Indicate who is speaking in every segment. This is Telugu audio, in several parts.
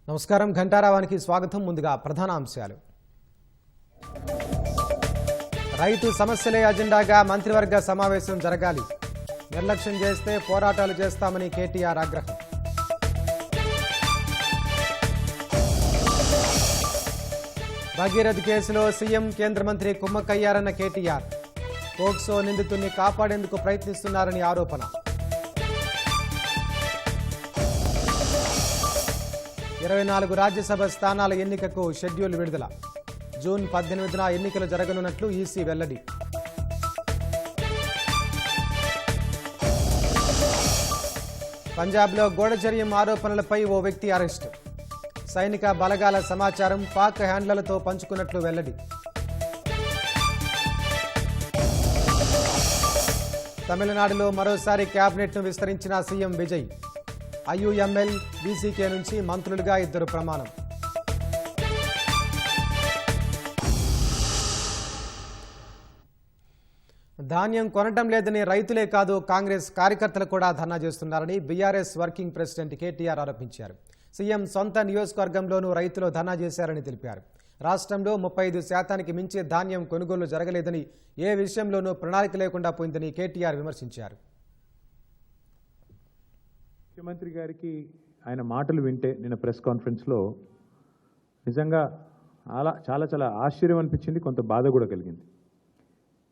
Speaker 1: నమస్కారం, ఘంటారావానికి స్వాగతం. ముందుగా ప్రధాన అంశాలు. రైతు సమస్యలే అజెండాగా మంత్రివర్గ సమావేశం జరగాలి. నిర్లక్ష్యం చేస్తే పోరాటాలు చేస్తామని కేటీఆర్ ఆగ్రహం. భగీరథ్ కేసులో సీఎం కేంద్ర మంత్రి కుమ్మక్కయ్యారన్న కేటీఆర్. పోక్సో నిందితుడిని కాపాడేందుకు ప్రయత్నిస్తున్నారని ఆరోపణ. 24 రాజ్యసభ స్థానాల ఎన్నికకు షెడ్యూల్ విడుదల. జూన్ 18న ఎన్నికలు జరగనున్నట్లు ఈసీ వెల్లడి. పంజాబ్లో గూఢచర్యం ఆరోపణలపై ఓ వ్యక్తి అరెస్టు. సైనిక బలగాల సమాచారం పాక్ హ్యాండ్లలతో పంచుకున్నట్లు వెల్లడి. తమిళనాడులో మరోసారి క్యాబినెట్ను విస్తరించిన సీఎం విజయ్. ఐయుఎంఎల్, బీసీకే నుంచి మంత్రులుగా 2 ప్రమాణం. ధాన్యం కొనటం లేదని రైతులే కాదు కాంగ్రెస్ కార్యకర్తలు కూడా ధర్నా చేస్తున్నారని బీఆర్ఎస్ వర్కింగ్ ప్రెసిడెంట్ కేటీఆర్ ఆరోపించారు. సీఎం సొంత నియోజకవర్గంలోనూ రైతులు ధర్నా చేశారని తెలిపారు. రాష్ట్రంలో 35% మించి ధాన్యం కొనుగోలు జరగలేదని, ఏ విషయంలోనూ ప్రణాళిక లేకుండా పోయిందని కేటీఆర్ విమర్శించారు.
Speaker 2: ముఖ్యమంత్రి గారికి ఆయన మాటలు వింటే నిన్న ప్రెస్ కాన్ఫరెన్స్లో నిజంగా చాలా ఆశ్చర్యం అనిపించింది, కొంత బాధ కూడా కలిగింది.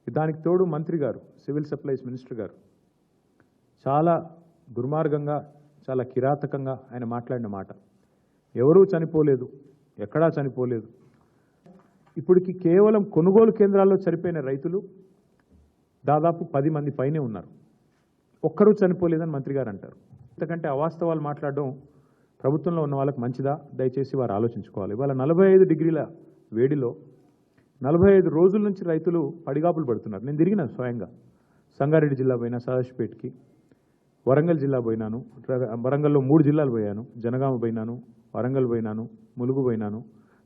Speaker 2: దానికి తోడు మంత్రి గారు, సివిల్ సప్లైస్ మినిస్టర్ గారు చాలా దుర్మార్గంగా, చాలా కిరాతకంగా ఆయన మాట్లాడిన మాట. ఎవరూ చనిపోలేదు, ఎక్కడా చనిపోలేదు. ఇప్పటికి కేవలం కొనుగోలు కేంద్రాల్లో చనిపోయిన రైతులు దాదాపు 10 మంది పైనే ఉన్నారు. ఒక్కరూ చనిపోలేదని మంత్రి గారు అంటారు. ఇంతకంటే అవాస్తవాలు మాట్లాడడం ప్రభుత్వంలో ఉన్న వాళ్ళకి మంచిదా? దయచేసి వారు ఆలోచించుకోవాలి. ఇవాళ 45 డిగ్రీల వేడిలో 45 రోజుల నుంచి రైతులు పడిగాపులు పడుతున్నారు. నేను తిరిగిన స్వయంగా సంగారెడ్డి జిల్లా పోయినా, సదాశివపేటకి, వరంగల్ జిల్లా పోయినాను, వరంగల్లో 3 జిల్లాలు పోయాను, జనగామ పోయినాను, వరంగల్ పోయినాను, ములుగు పోయినాను,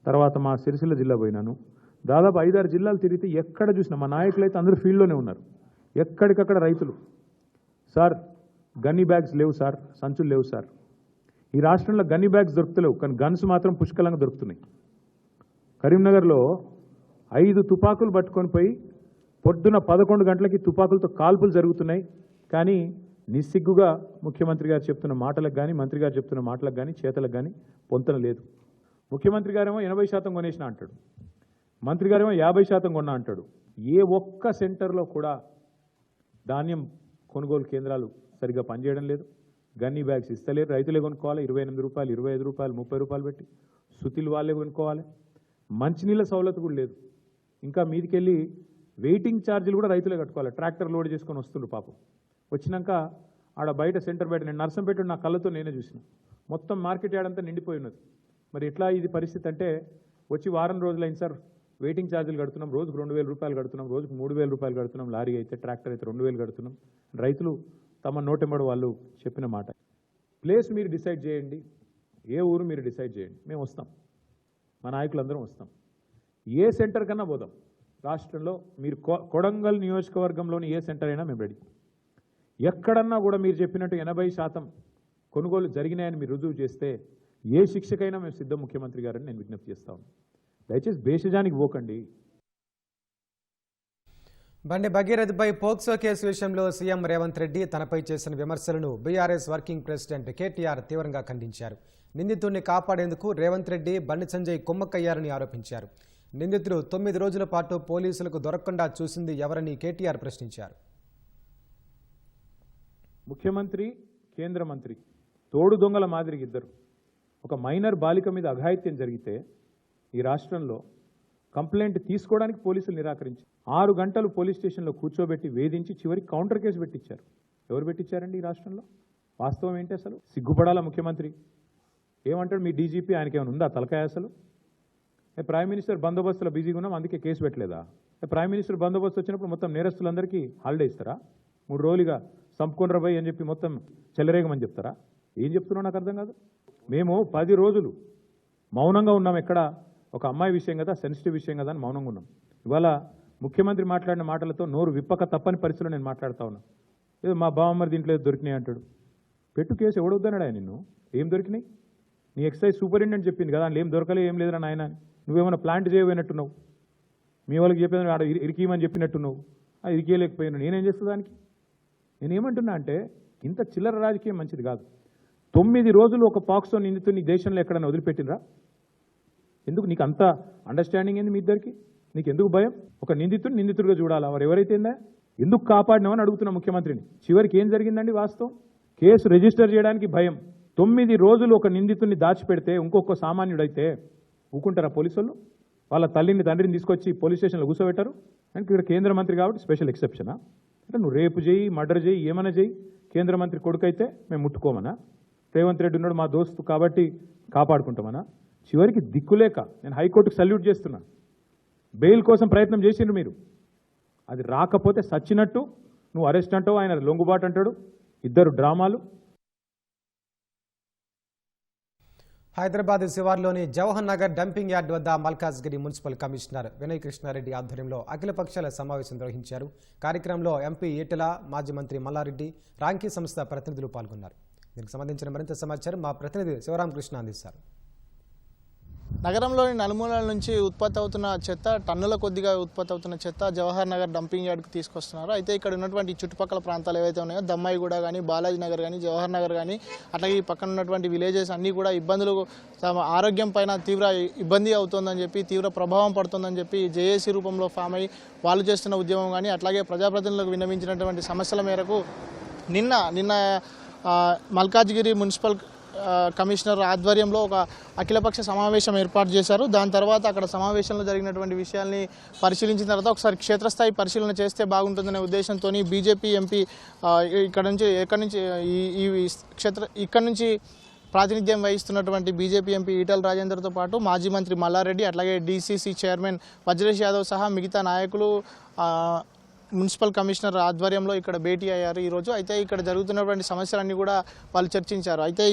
Speaker 2: తర్వాత మా సిరిసిల్ల జిల్లా పోయినాను. దాదాపు 5-6 జిల్లాలు తిరిగితే ఎక్కడ చూసినా మా నాయకులు అయితే అందరూ ఫీల్డ్లోనే ఉన్నారు. ఎక్కడికక్కడ రైతులు, సార్ గన్నీ బ్యాగ్స్ లేవు సార్, సంచులు లేవు సార్. ఈ రాష్ట్రంలో గన్నీ బ్యాగ్స్ దొరుకుతలేవు, కానీ గన్స్ మాత్రం పుష్కలంగా దొరుకుతున్నాయి. కరీంనగర్లో 5 తుపాకులు పట్టుకొని పోయి పొద్దున 11 గంటలకి తుపాకులతో కాల్పులు జరుగుతున్నాయి. కానీ నిస్సిగ్గుగా ముఖ్యమంత్రి గారు చెప్తున్న మాటలకు కానీ, మంత్రి గారు చెప్తున్న మాటలకు కానీ, చేతలకు కానీ పొంతన లేదు. ముఖ్యమంత్రి గారేమో 80% కొనేసిన అంటాడు, మంత్రి గారేమో 50% కొన్నా అంటాడు. ఏ ఒక్క సెంటర్లో కూడా ధాన్యం కొనుగోలు కేంద్రాలు సరిగ్గా పనిచేయడం లేదు. గన్నీ బ్యాగ్స్ ఇస్తలేరు, రైతులే కొనుక్కోవాలి. 28 రూపాయలు, 25 రూపాయలు, 30 రూపాయలు పెట్టి సుతిలు వాళ్ళే కొనుక్కోవాలి. మంచినీళ్ళ సౌలత్ కూడా లేదు. ఇంకా మీదికెళ్ళి వెయిటింగ్ ఛార్జీలు కూడా రైతులే కట్టుకోవాలి. ట్రాక్టర్ లోడ్ చేసుకొని వస్తుండ్రు పాపం. వచ్చినాక ఆడ బయట సెంటర్ బయట, నేను నర్సంపేట నా కళ్ళతో నేనే చూసిన, మొత్తం మార్కెట్ యార్డ్ అంతా నిండిపోయి ఉన్నది. మరి ఎట్లా ఇది పరిస్థితి అంటే, వచ్చి వారం రోజులైంది సార్, వెయిటింగ్ ఛార్జీలు కడుతున్నాం, రోజుకు 2000 రూపాయలు కడుతున్నాం, రోజుకు 3000 రూపాయలు కడుతున్నాం, లారీ అయితే, ట్రాక్టర్ అయితే 2000 కడుతున్నాం. రైతులు తమ నోటెంబడి వాళ్ళు చెప్పిన మాట. ప్లేస్ మీరు డిసైడ్ చేయండి, ఏ ఊరు మీరు డిసైడ్ చేయండి, మేము వస్తాం, మా నాయకులందరం వస్తాం. ఏ సెంటర్ కన్నా పోదాం రాష్ట్రంలో. మీరు కొడంగల్ నియోజకవర్గంలోని ఏ సెంటర్ అయినా మేము రెడీ. ఎక్కడన్నా కూడా మీరు చెప్పినట్టు 80% కొనుగోలు జరిగినాయని మీరు రుజువు చేస్తే ఏ శిక్షకైనా మేము సిద్ధం ముఖ్యమంత్రి గారని నేను విజ్ఞప్తి చేస్తాను. దయచేసి భేషజానికి పోకండి.
Speaker 1: బండి భగీరథ్పై పోక్సో కేసు విషయంలో సీఎం రేవంత్ రెడ్డి తనపై చేసిన విమర్శలను బీఆర్ఎస్ వర్కింగ్ ప్రెసిడెంట్ కేటీఆర్ తీవ్రంగా ఖండించారు. నిందితుడిని కాపాడేందుకు రేవంత్ రెడ్డి, బండి సంజయ్ కుమ్మక్కయ్యారని ఆరోపించారు. నిందితుడు 9 రోజుల పాటు పోలీసులకు దొరకకుండా చూసింది ఎవరని కేటీఆర్ ప్రశ్నించారు.
Speaker 2: ముఖ్యమంత్రి, కేంద్ర మంత్రి తోడు దొంగల మాదిరిగా ఇద్దరు. ఒక మైనర్ బాలిక మీద అఘాయిత్యం జరిగితే ఈ రాష్ట్రంలో కంప్లైంట్ తీసుకోవడానికి పోలీసులు నిరాకరించి 6 గంటలు పోలీస్ స్టేషన్లో కూర్చోబెట్టి వేధించి చివరికి కౌంటర్ కేసు పెట్టించారు. ఎవరు పెట్టించారండి ఈ రాష్ట్రంలో? వాస్తవం ఏంటి అసలు? సిగ్గుపడాలా ముఖ్యమంత్రి? ఏమంటాడు మీ డీజీపీ? ఆయనకి ఏమైనా ఉందా తలకాయ అసలు? ప్రైమ్ మినిస్టర్ బందోబస్తులో బిజీగా ఉన్నాం అందుకే కేసు పెట్టలేదా? ప్రైమ్ మినిస్టర్ బందోబస్తు వచ్చినప్పుడు మొత్తం నేరస్తులందరికీ హాలిడే ఇస్తారా? 3 రోజులుగా సంపుకొనరా భయ్ అని చెప్పి మొత్తం చెలరేగమని చెప్తారా? ఏం చెప్తున్నావు నాకు అర్థం కాదు. మేము 10 రోజులు మౌనంగా ఉన్నాం. ఎక్కడ ఒక అమ్మాయి విషయం కదా, సెన్సిటివ్ విషయం కదా అని మౌనంగా ఉన్నాం. ఇవాళ ముఖ్యమంత్రి మాట్లాడిన మాటలతో నోరు విప్పక తప్పని పరిస్థితిలో నేను మాట్లాడుతా ఉన్నా. ఏదో మా బావమ్మరి దీంట్లో ఏదో దొరికినాయి అంటాడు. పెట్టు కేసు ఎవడొద్దన్నాడా నిన్ను? ఏం దొరికినాయి? నీ ఎక్సైజ్ సూపరింటెండెంట్ చెప్పింది కదా, ఏం దొరకలే, ఏం లేదురా నాయన. నువ్వేమైనా ప్లాంట్ చేయబోయినట్టున్నావు, మీ వాళ్ళకి చెప్పేది ఆడ ఇరికీయమని చెప్పినట్టున్నావు. ఇరికేయలేకపోయినా నేనేం చేస్తా దానికి? నేనేమంటున్నా అంటే ఇంత చిల్లర రాజకీయం మంచిది కాదు. 9 రోజులు ఒక పాక్సో నిందితుని నీ దేశంలో ఎక్కడైనా వదిలిపెట్టినరా? ఎందుకు నీకు అంత అండర్స్టాండింగ్ ఏంది మీ ఇద్దరికి? నీకు ఎందుకు భయం? ఒక నిందితుడిగా చూడాలా? వారు ఎవరైతే ఎందుకు కాపాడినామని అడుగుతున్నా ముఖ్యమంత్రిని. చివరికి ఏం జరిగిందండి వాస్తవం? కేసు రిజిస్టర్ చేయడానికి భయం. 9 రోజులు ఒక నిందితుడిని దాచిపెడితే ఇంకొక సామాన్యుడైతే ఊకుంటారా పోలీసులు? వాళ్ళ తల్లిని తండ్రిని తీసుకొచ్చి పోలీస్ స్టేషన్లో కూర్చోబెట్టారు. అంటే ఇక్కడ కేంద్ర మంత్రి కాబట్టి స్పెషల్ ఎక్సెప్షనా? అంటే నువ్వు రేపు చేయి, మర్డర్ చేయి, ఏమైనా చేయి, కేంద్ర మంత్రి కొడుకు అయితే మేము ముట్టుకోమనా? రేవంత్ రెడ్డి ఉన్నాడు మా దోస్తు కాబట్టి కాపాడుకుంటామనా? చివరికి దిక్కులేక నేను హైకోర్టుకు సల్యూట్ చేస్తున్నా. బెయిల్ కోసం ప్రయత్నం చేసిండ్రు మీరు, అది రాకపోతే సచ్చినట్టు నువ్వు అరెస్ట్ అంటావు, ఆయన లొంగుబాటు అంటాడు. ఇద్దరు డ్రామాలు.
Speaker 1: హైదరాబాద్ శివార్లోని జవహర్ నగర్ డంపింగ్ యార్డ్ వద్ద మల్కాజ్గిరి మున్సిపల్ కమిషనర్ వినయ్ కృష్ణారెడ్డి ఆధ్వర్యంలో అఖిల పక్షాల సమావేశం నిర్వహించారు. కార్యక్రమంలో ఎంపీ ఈటెల, మాజీ మంత్రి మల్లారెడ్డి, రాంకీ సంస్థ ప్రతినిధులు పాల్గొన్నారు. దీనికి సంబంధించిన మరింత సమాచారం మా ప్రతినిధి శివరామకృష్ణ అందిస్తారు.
Speaker 3: నగరంలోని నలుమూలల నుంచి ఉత్పత్తి అవుతున్న చెత్త, టన్నుల కొద్దిగా ఉత్పత్తి అవుతున్న చెత్త జవహర్ నగర్ డంపింగ్ యార్డ్కి తీసుకొస్తున్నారు. అయితే ఇక్కడ ఉన్నటువంటి చుట్టుపక్కల ప్రాంతాలు ఏవైతే ఉన్నాయో, దమ్మాయిగూడ కానీ, బాలాజీ నగర్ కానీ, జవహర్ నగర్ కానీ, అట్లాగే ఈ పక్కన ఉన్నటువంటి విలేజెస్ అన్నీ కూడా ఇబ్బందులు, తమ ఆరోగ్యం పైన తీవ్ర ఇబ్బంది అవుతుందని చెప్పి, తీవ్ర ప్రభావం పడుతుందని చెప్పి జేఏసీ రూపంలో ఫామ్ అయ్యి వాళ్ళు చేస్తున్న ఉద్యమం కానీ, అట్లాగే ప్రజాప్రతినిధులకు విన్నవించినటువంటి సమస్యల మేరకు నిన్న మల్కాజ్గిరి మున్సిపల్ కమిషనర్ ఆధ్వర్యంలో ఒక అఖిలపక్ష సమావేశం ఏర్పాటు చేశారు. దాని తర్వాత అక్కడ సమావేశంలో జరిగినటువంటి విషయాల్ని పరిశీలించిన తర్వాత ఒకసారి క్షేత్రస్థాయి పరిశీలన చేస్తే బాగుంటుందనే ఉద్దేశంతో బీజేపీ ఎంపీ ఇక్కడ నుంచి ప్రాతినిధ్యం వహిస్తున్నటువంటి బీజేపీ ఎంపీ ఈటెల రాజేందర్తో పాటు మాజీ మంత్రి మల్లారెడ్డి, అట్లాగే డీసీసీ చైర్మన్ వజ్రేష్ యాదవ్ సహా మిగతా నాయకులు మున్సిపల్ కమిషనర్ ఆధ్వర్యంలో ఇక్కడ భేటీ అయ్యారు ఈరోజు. అయితే ఇక్కడ జరుగుతున్నటువంటి సమస్యలన్నీ కూడా వాళ్ళు చర్చించారు. అయితే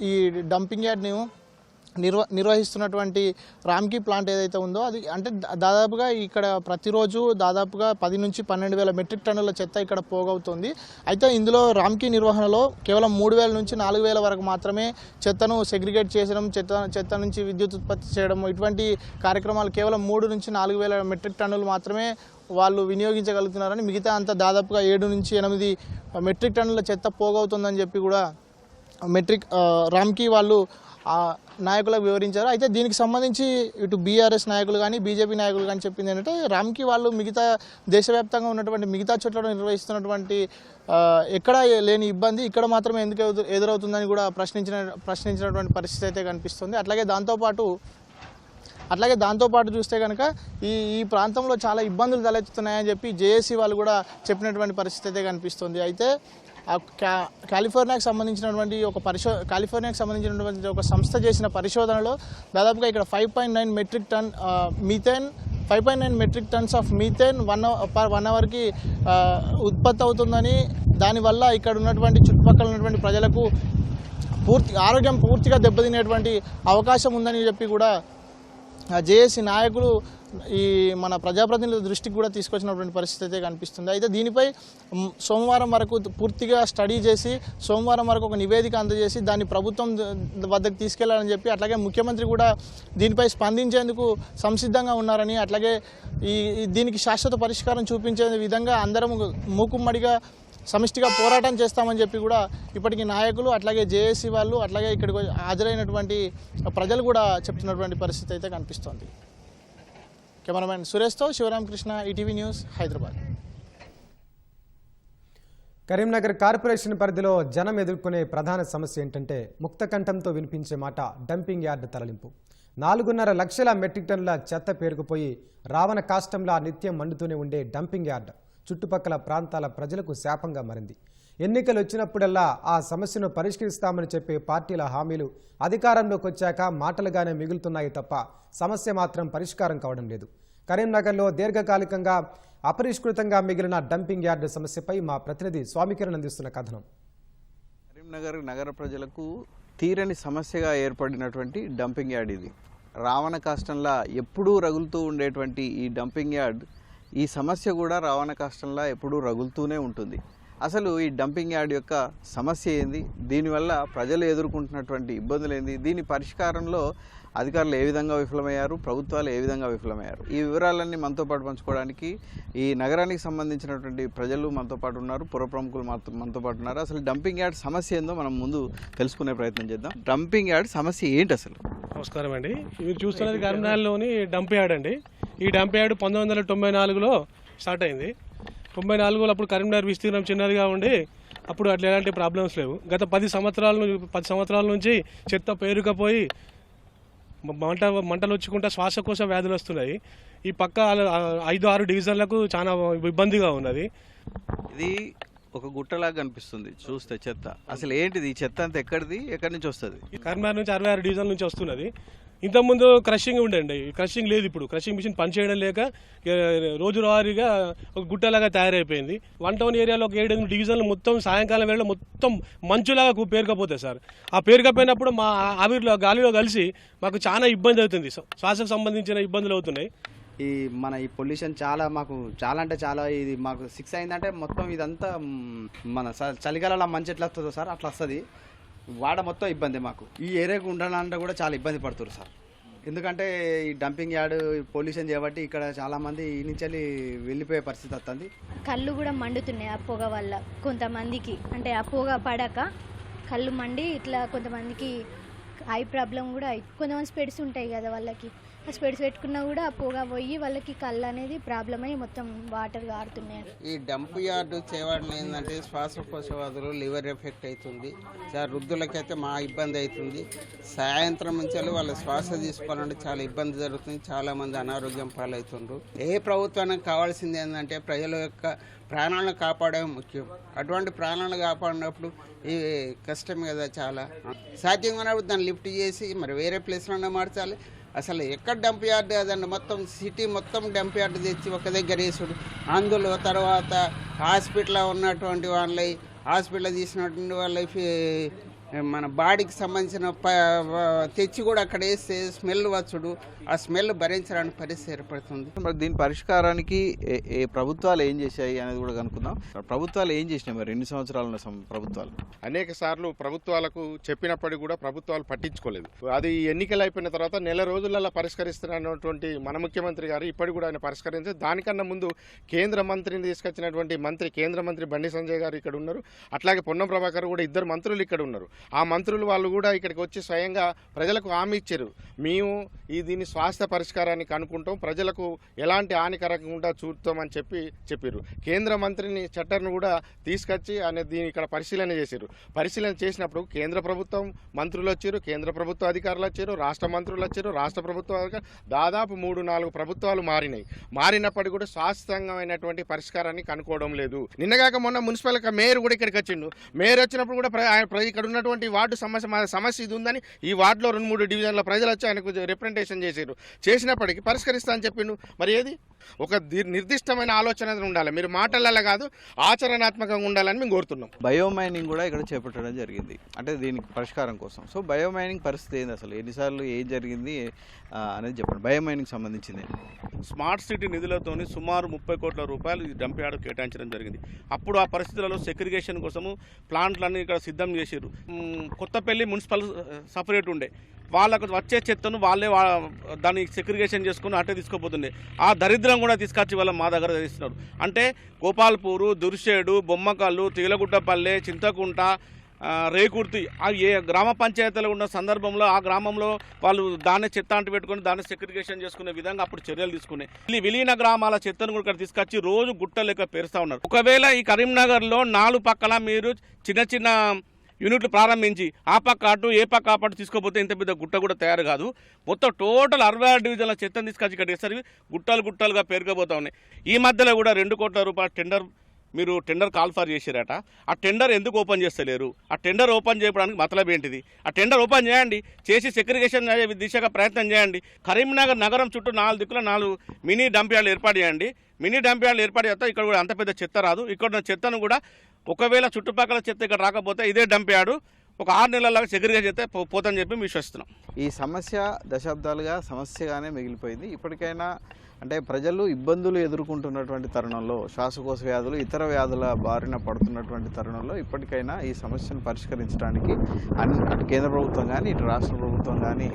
Speaker 3: ఈ డంపింగ్ యార్డ్ని నిర్వహిస్తున్నటువంటి రామ్కీ ప్లాంట్ ఏదైతే ఉందో, అది అంటే దాదాపుగా ఇక్కడ ప్రతిరోజు దాదాపుగా 10 నుంచి 12,000 మెట్రిక్ టన్నుల చెత్త ఇక్కడ పోగవుతుంది. అయితే ఇందులో రామ్కీ నిర్వహణలో కేవలం 3,000 నుంచి 4,000 వరకు మాత్రమే చెత్తను సెగ్రిగేట్ చేయడం, చెత్త నుంచి విద్యుత్ ఉత్పత్తి చేయడం, ఇటువంటి కార్యక్రమాలు కేవలం 3 నుంచి 4,000 మెట్రిక్ టన్నులు మాత్రమే వాళ్ళు వినియోగించగలుగుతున్నారని, మిగతా అంతా దాదాపుగా 7 నుంచి 8 మెట్రిక్ టన్నుల చెత్త పోగవుతుందని చెప్పి కూడా రామ్కీ వాళ్ళు నాయకులకు వివరించారు. అయితే దీనికి సంబంధించి ఇటు బీఆర్ఎస్ నాయకులు కానీ, బీజేపీ నాయకులు కానీ చెప్పింది ఏంటంటే, రామ్కీ వాళ్ళు మిగతా దేశవ్యాప్తంగా ఉన్నటువంటి మిగతా చోట్ల నిర్వహిస్తున్నటువంటి ఎక్కడ లేని ఇబ్బంది ఇక్కడ మాత్రమే ఎందుకు ఎదురవుతుందని కూడా ప్రశ్నించినటువంటి పరిస్థితి అయితే కనిపిస్తుంది. అట్లాగే దాంతోపాటు చూస్తే కనుక ఈ ప్రాంతంలో చాలా ఇబ్బందులు తలెత్తుతున్నాయని చెప్పి జేఏసీ వాళ్ళు కూడా చెప్పినటువంటి పరిస్థితి అయితే కనిపిస్తుంది. అయితే కాలిఫోర్నియాకి సంబంధించినటువంటి ఒక సంస్థ చేసిన పరిశోధనలో దాదాపుగా ఇక్కడ 5.9 మెట్రిక్ టన్స్ ఆఫ్ మీథేన్ 1 అవర్కి ఉత్పత్తి అవుతుందని, దానివల్ల ఇక్కడ ఉన్నటువంటి చుట్టుపక్కల ఉన్నటువంటి ప్రజలకు ఆరోగ్యం పూర్తిగా దెబ్బతినేటువంటి అవకాశం ఉందని చెప్పి కూడా జేఏసీ నాయకులు ఈ మన ప్రజాప్రతినిధుల దృష్టికి కూడా తీసుకొచ్చినటువంటి పరిస్థితి అయితే కనిపిస్తుంది. అయితే దీనిపై సోమవారం వరకు పూర్తిగా స్టడీ చేసి సోమవారం వరకు ఒక నివేదిక అందజేసి దాన్ని ప్రభుత్వం వద్దకు తీసుకెళ్లాలని చెప్పి, అట్లాగే ముఖ్యమంత్రి కూడా దీనిపై స్పందించేందుకు సంసిద్ధంగా ఉన్నారని, అట్లాగే దీనికి శాశ్వత పరిష్కారం చూపించే విధంగా అందరం మూకుమ్మడిగా సమిష్టిగా పోరాటం చేస్తామని చెప్పి కూడా ఇప్పటికీ నాయకులు, అట్లాగే జేఏసీ వాళ్ళు, అట్లాగే ఇక్కడికి హాజరైనటువంటి ప్రజలు కూడా చెప్తున్నటువంటి పరిస్థితి అయితే కనిపిస్తోంది. కెమెరామెన్ సురేష్తో Sivaramakrishna, ETV news, Hyderabad.
Speaker 1: Karimnagar corporation పరిధిలో జనం ఎదుర్కొనే ప్రధాన సమస్య ఏంటంటే ముక్త కంఠంతో వినిపించే మాట డంపింగ్ యార్డ్ తరలింపు. 4.5 లక్షల మెట్రిక్ టన్నుల చెత్త పేరుకుపోయి రావణ కాష్టంలా నిత్యం మండుతూనే ఉండే డంపింగ్ యార్డ్ చుట్టుపక్కల ప్రాంతాల ప్రజలకు శాపంగా మారింది. ఎన్నికలు వచ్చినప్పుడల్లా ఆ సమస్యను పరిష్కరిస్తామని చెప్పే పార్టీల హామీలు అధికారంలోకి వచ్చాక మాటలుగానే మిగులుతున్నాయి తప్ప సమస్య మాత్రం పరిష్కారం కావడం లేదు. కరీంనగర్లో దీర్ఘకాలికంగా అపరిష్కృతంగా మిగిలిన డంపింగ్ యార్డు సమస్యపై మా ప్రతినిధి స్వామికిరణ్ అందిస్తున్న కథనం.
Speaker 4: కరీంనగర్ నగర ప్రజలకు తీరని సమస్యగా ఏర్పడినటువంటి డంపింగ్ యార్డ్ ఇది. రావణ కాష్టంలా ఎప్పుడూ రగులుతూ ఉండేటువంటి ఈ డంపింగ్ యార్డ్, ఈ సమస్య కూడా రావణ కాష్టంలా ఎప్పుడూ రగులుతూనే ఉంటుంది. అసలు ఈ డంపింగ్ యార్డ్ యొక్క సమస్య ఏంది, దీనివల్ల ప్రజలు ఎదుర్కొంటున్నటువంటి ఇబ్బందులు ఏంది, దీని పరిష్కారంలో అధికారులు ఏ విధంగా విఫలమయ్యారు, ప్రభుత్వాలు ఏ విధంగా విఫలమయ్యారు, ఈ వివరాలన్నీ మనతో పాటు పంచుకోవడానికి ఈ నగరానికి సంబంధించినటువంటి ప్రజలు మనతో పాటు ఉన్నారు, పుర ప్రముఖులు మనతో పాటు ఉన్నారు. అసలు డంపింగ్ యార్డ్ సమస్య ఏందో మనం ముందు తెలుసుకునే ప్రయత్నం చేద్దాం. డంపింగ్ యార్డ్ సమస్య ఏంటి అసలు?
Speaker 5: నమస్కారం అండి. మీరు చూస్తున్నది కరీంనగర్లోని డంప్ యార్డ్ అండి. ఈ డంప్ యార్డ్ 1994లో స్టార్ట్ అయింది. 94లో అప్పుడు కరీంనగర్ విస్తీర్ణం చిన్నదిగా ఉండి అప్పుడు అట్లా ఎలాంటి ప్రాబ్లమ్స్ లేవు. గత 10 సంవత్సరాల నుంచి చెత్త పేరుకపోయి మంటలు వచ్చుకుంటా శ్వాసకోశ వ్యాధులు వస్తున్నాయి. ఈ పక్క 5-6 డివిజన్లకు చాలా ఇబ్బందిగా ఉన్నది.
Speaker 4: ఇది ఒక గుట్టలాగా కనిపిస్తుంది చూస్తే చెత్త. అసలు ఏంటిది ఈ చెత్త అంతా ఎక్కడి నుంచి వస్తుంది?
Speaker 5: కరీంనగర్ నుంచి 66 డివిజన్ల నుంచి వస్తున్నది. ఇంతకుముందు క్రషింగ్ ఉండండి, క్రషింగ్ లేదు. ఇప్పుడు క్రషింగ్ మిషన్ పనిచేయడం లేక రోజువారీగా ఒక గుట్టలాగా తయారైపోయింది. 1 టౌన్ ఏరియాలో ఒక 7 డివిజన్లు మొత్తం సాయంకాలం వేళ మొత్తం మంచులాగా పేరుకపోతాయి సార్. ఆ పేరుకపోయినప్పుడు మా ఆవిరిలో గాలిలో కలిసి మాకు చాలా ఇబ్బంది అవుతుంది, శ్వాసకు సంబంధించిన ఇబ్బందులు అవుతున్నాయి.
Speaker 6: ఈ పొల్యూషన్ మాకు చాలా అంటే చాలా, ఇది మాకు 6 అయిందంటే మొత్తం ఇదంతా మన చలికాలంలో మంచి ఎట్లా వస్తుందో సార్ అట్లా వస్తుంది. వాడ మొత్తం ఇబ్బంది మాకు. ఈ ఏరియాకు ఉండాలంటే కూడా చాలా ఇబ్బంది పడుతున్నారు సార్. ఎందుకంటే ఈ డంపింగ్ యార్డ్ పొల్యూషన్ చేయబట్టి ఇక్కడ చాలామంది ఈ నుంచి వెళ్ళిపోయే పరిస్థితి వస్తుంది.
Speaker 7: కళ్ళు కూడా మండుతున్నాయి ఆ పొగ వల్ల. కొంతమందికి అంటే ఆ పొగ పడక కళ్ళు మండి ఇట్లా కొంతమందికి ఐ ప్రాబ్లం కూడా కొంతమంది స్పెడ్స్ ఉంటాయి కదా వాళ్ళకి, ఆ స్పెడ్స్ పెట్టుకున్నా కూడా ఆ పొగ పోయి వాళ్ళకి కళ్ళు అనేది ప్రాబ్లం అయ్యి మొత్తం వాటర్ గారుతున్నాయి.
Speaker 8: ఈ డంప్ యార్డు చేయడం ఏంటంటే శ్వాసకోశ వ్యాధులు, లివర్ ఎఫెక్ట్ అవుతుంది సార్. వృద్ధులకైతే మా ఇబ్బంది అవుతుంది. సాయంత్రం నుంచి వాళ్ళ శ్వాస తీసుకోవాలంటే చాలా ఇబ్బంది జరుగుతుంది. చాలామంది అనారోగ్యం పాలవుతుండ్రు. ఏ ప్రభుత్వానికి కావాల్సింది ఏంటంటే ప్రజల యొక్క ప్రాణాలను కాపాడడం ముఖ్యం. అటువంటి ప్రాణాలను కాపాడినప్పుడు ఈ కష్టం కదా చాలా. సాధ్యంగా ఉన్నప్పుడు దాన్ని లిఫ్ట్ చేసి మరి వేరే ప్లేస్లోనే మార్చాలి. అసలు ఎక్కడ డంప్ యార్డ్ అదండి, మొత్తం సిటీ మొత్తం డంప్ యార్డ్ తెచ్చి ఒక దగ్గర వేసుడు. అందులో తర్వాత హాస్పిటల్లో ఉన్నటువంటి వాళ్ళ హాస్పిటల్ తీసినటువంటి వాళ్ళ మన బాడీకి సంబంధించిన తెచ్చి కూడా అక్కడ వేస్తే స్మెల్ వచ్చుడు, ఆ స్మెల్ భరించడానికి పరిస్థితి ఏర్పడుతుంది.
Speaker 4: మరి దీని పరిష్కారానికి ప్రభుత్వాలు ఏం చేశాయి అనేది కూడా కనుక్కుందాం. ప్రభుత్వాలు ఏం చేసినాయి మరి 2 సంవత్సరాల ప్రభుత్వాలు?
Speaker 9: అనేక సార్లు ప్రభుత్వాలకు చెప్పినప్పటికీ కూడా ప్రభుత్వాలు పట్టించుకోలేదు. అది ఎన్నికలు అయిపోయిన తర్వాత నెల రోజులలో పరిష్కరిస్తున్నటువంటి మన ముఖ్యమంత్రి గారు ఇప్పటికి కూడా ఆయన పరిష్కరించి, దానికన్నా ముందు కేంద్ర మంత్రిని తీసుకొచ్చినటువంటి కేంద్ర మంత్రి బండి సంజయ్ గారు ఇక్కడ ఉన్నారు. అట్లాగే పొన్నం ప్రభాకర్ కూడా 2 మంత్రులు ఇక్కడ ఉన్నారు. ఆ మంత్రులు వాళ్ళు కూడా ఇక్కడికి వచ్చి స్వయంగా ప్రజలకు హామీ ఇచ్చారు. మేము దీని స్వాస్థ్య పరిష్కారాన్ని కనుక్కుంటాం, ప్రజలకు ఎలాంటి హానికరంగా చూస్తామని చెప్పారు. కేంద్ర మంత్రిని చట్టర్ను కూడా తీసుకొచ్చి ఆయన దీని ఇక్కడ పరిశీలన చేశారు. పరిశీలన చేసినప్పుడు కేంద్ర ప్రభుత్వం మంత్రులు వచ్చారు, కేంద్ర ప్రభుత్వ అధికారులు వచ్చారు, రాష్ట్ర మంత్రులు వచ్చారు, రాష్ట్ర ప్రభుత్వ దాదాపు 3-4 ప్రభుత్వాలు మారినప్పటికీ కూడా శాశ్వతంగామైనటువంటి పరిష్కారాన్ని కనుక్కోవడం లేదు. నిన్నగాక మొన్న మున్సిపల్ మేయర్ కూడా ఇక్కడికి వచ్చిండు. మేయర్ వచ్చినప్పుడు కూడా ఇక్కడ ఉన్నటువంటి వార్డు సమస్య ఇది ఉందని ఈ వార్డులో 2-3 డివిజన్ల ప్రజలు వచ్చి ఆయనకు రిప్రజెంటేషన్ చేసినప్పటికీ పరిష్కరిస్తా అని చెప్పిండు. మరి ఏది ఒక నిర్దిష్టమైన ఆలోచన ఉండాలి, మీరు మాటలలో కాదు ఆచరణాత్మకంగా ఉండాలని మేము కోరుతున్నాం.
Speaker 4: బయోమైనింగ్ కూడా ఇక్కడ చేపట్టడం జరిగింది, అంటే దీనికి పరిష్కారం కోసం. సో బయోమైనింగ్ పరిస్థితి ఏంది, అసలు ఎన్నిసార్లు ఏం జరిగింది అనేది చెప్పండి. బయోమైనింగ్ సంబంధించింది
Speaker 10: స్మార్ట్ సిటీ నిధులతోని సుమారు 30 కోట్ల రూపాయలు ఈ డంప్ యార్డ్ కేటాయించడం జరిగింది. అప్పుడు ఆ పరిస్థితులలో సెగ్రిగేషన్ కోసము ప్లాంట్లన్నీ ఇక్కడ సిద్ధం చేశారు. కొత్తపల్లి మున్సిపల్ సపరేట్ ఉండే, వాళ్ళకు వచ్చే చెత్తను వాళ్ళే దాన్ని సెగ్రిగేషన్ చేసుకుని అట్టే తీసుకోపోతుండే. ఆ దరిద్రం కూడా తీసుకొచ్చి వాళ్ళ మా దగ్గర తెస్తున్నారు. అంటే గోపాల్పూరు, దుర్షేడు, బొమ్మకల్లు, తిగలగుట్టపల్లె, చింతకుంట, రేకుర్తి ఏ గ్రామ పంచాయతీలు ఉన్న సందర్భంలో ఆ గ్రామంలో వాళ్ళు దాన్ని చెత్త అంటు పెట్టుకుని దాన్ని సెగ్రిగేషన్ చేసుకునే విధంగా అప్పుడు చర్యలు తీసుకునే విలీన గ్రామాల చెత్తను కూడా ఇక్కడ తీసుకొచ్చి రోజు గుట్ట లెక్క పేరుస్తూ ఉన్నారు. ఒకవేళ ఈ కరీంనగర్లో 4 పక్కల మీరు చిన్న చిన్న యూనిట్లు ప్రారంభించి ఆ పక్క అటు ఏ పక్క ఆ పట్టు తీసుకోపోతే ఇంత పెద్ద గుట్ట కూడా తయారు కాదు. మొత్తం టోటల్ 66 డివిజన్ల చెత్తను తీసుకొచ్చి ఇక్కడ వేసరికి గుట్టలుగా పేరుకపోతా ఉన్నాయి. ఈ మధ్యలో కూడా 2 కోట్ల రూపాయల మీరు టెండర్ కాల్ఫర్ చేశారట. ఆ టెండర్ ఎందుకు ఓపెన్ చేస్తలేరు? ఆ టెండర్ ఓపెన్ చేయడానికి మతలబ్ ఏంటిది? ఆ టెండర్ ఓపెన్ చేయండి, చేసి సెగ్రిగేషన్ దిశగా ప్రయత్నం చేయండి. కరీంనగర్ నగరం చుట్టూ 4 దిక్కుల 4 మినీ డంప్ యార్డ్లు ఏర్పాటు చేయండి. మినీ డంప్ యార్డ్లు ఏర్పాటు చేస్తే ఇక్కడ కూడా అంత పెద్ద చెత్త రాదు. ఇక్కడ చెత్తను కూడా ఒకవేళ చుట్టుపక్కల చెత్త ఇక్కడ రాకపోతే ఇదే డంప్ యార్డు ఒక 6 నెలల సెగ్రిగేషన్ చేస్తే పోతుందని చెప్పి మేము విశ్వసిస్తున్నాం.
Speaker 4: ఈ సమస్య దశాబ్దాలుగా సమస్యగానే మిగిలిపోయింది. ఇప్పటికైనా అంటే ప్రజలు ఇబ్బందులు ఎదుర్కొంటున్నటువంటి తరుణంలో, శ్వాసకోశ వ్యాధులు, ఇతర వ్యాధుల బారిన పడుతున్నటువంటి తరుణంలో ఇప్పటికైనా ఈ సమస్యను పరిష్కరించడానికి అటు కేంద్ర ప్రభుత్వం కానీ ఇటు రాష్ట్ర ప్రభుత్వం కానీ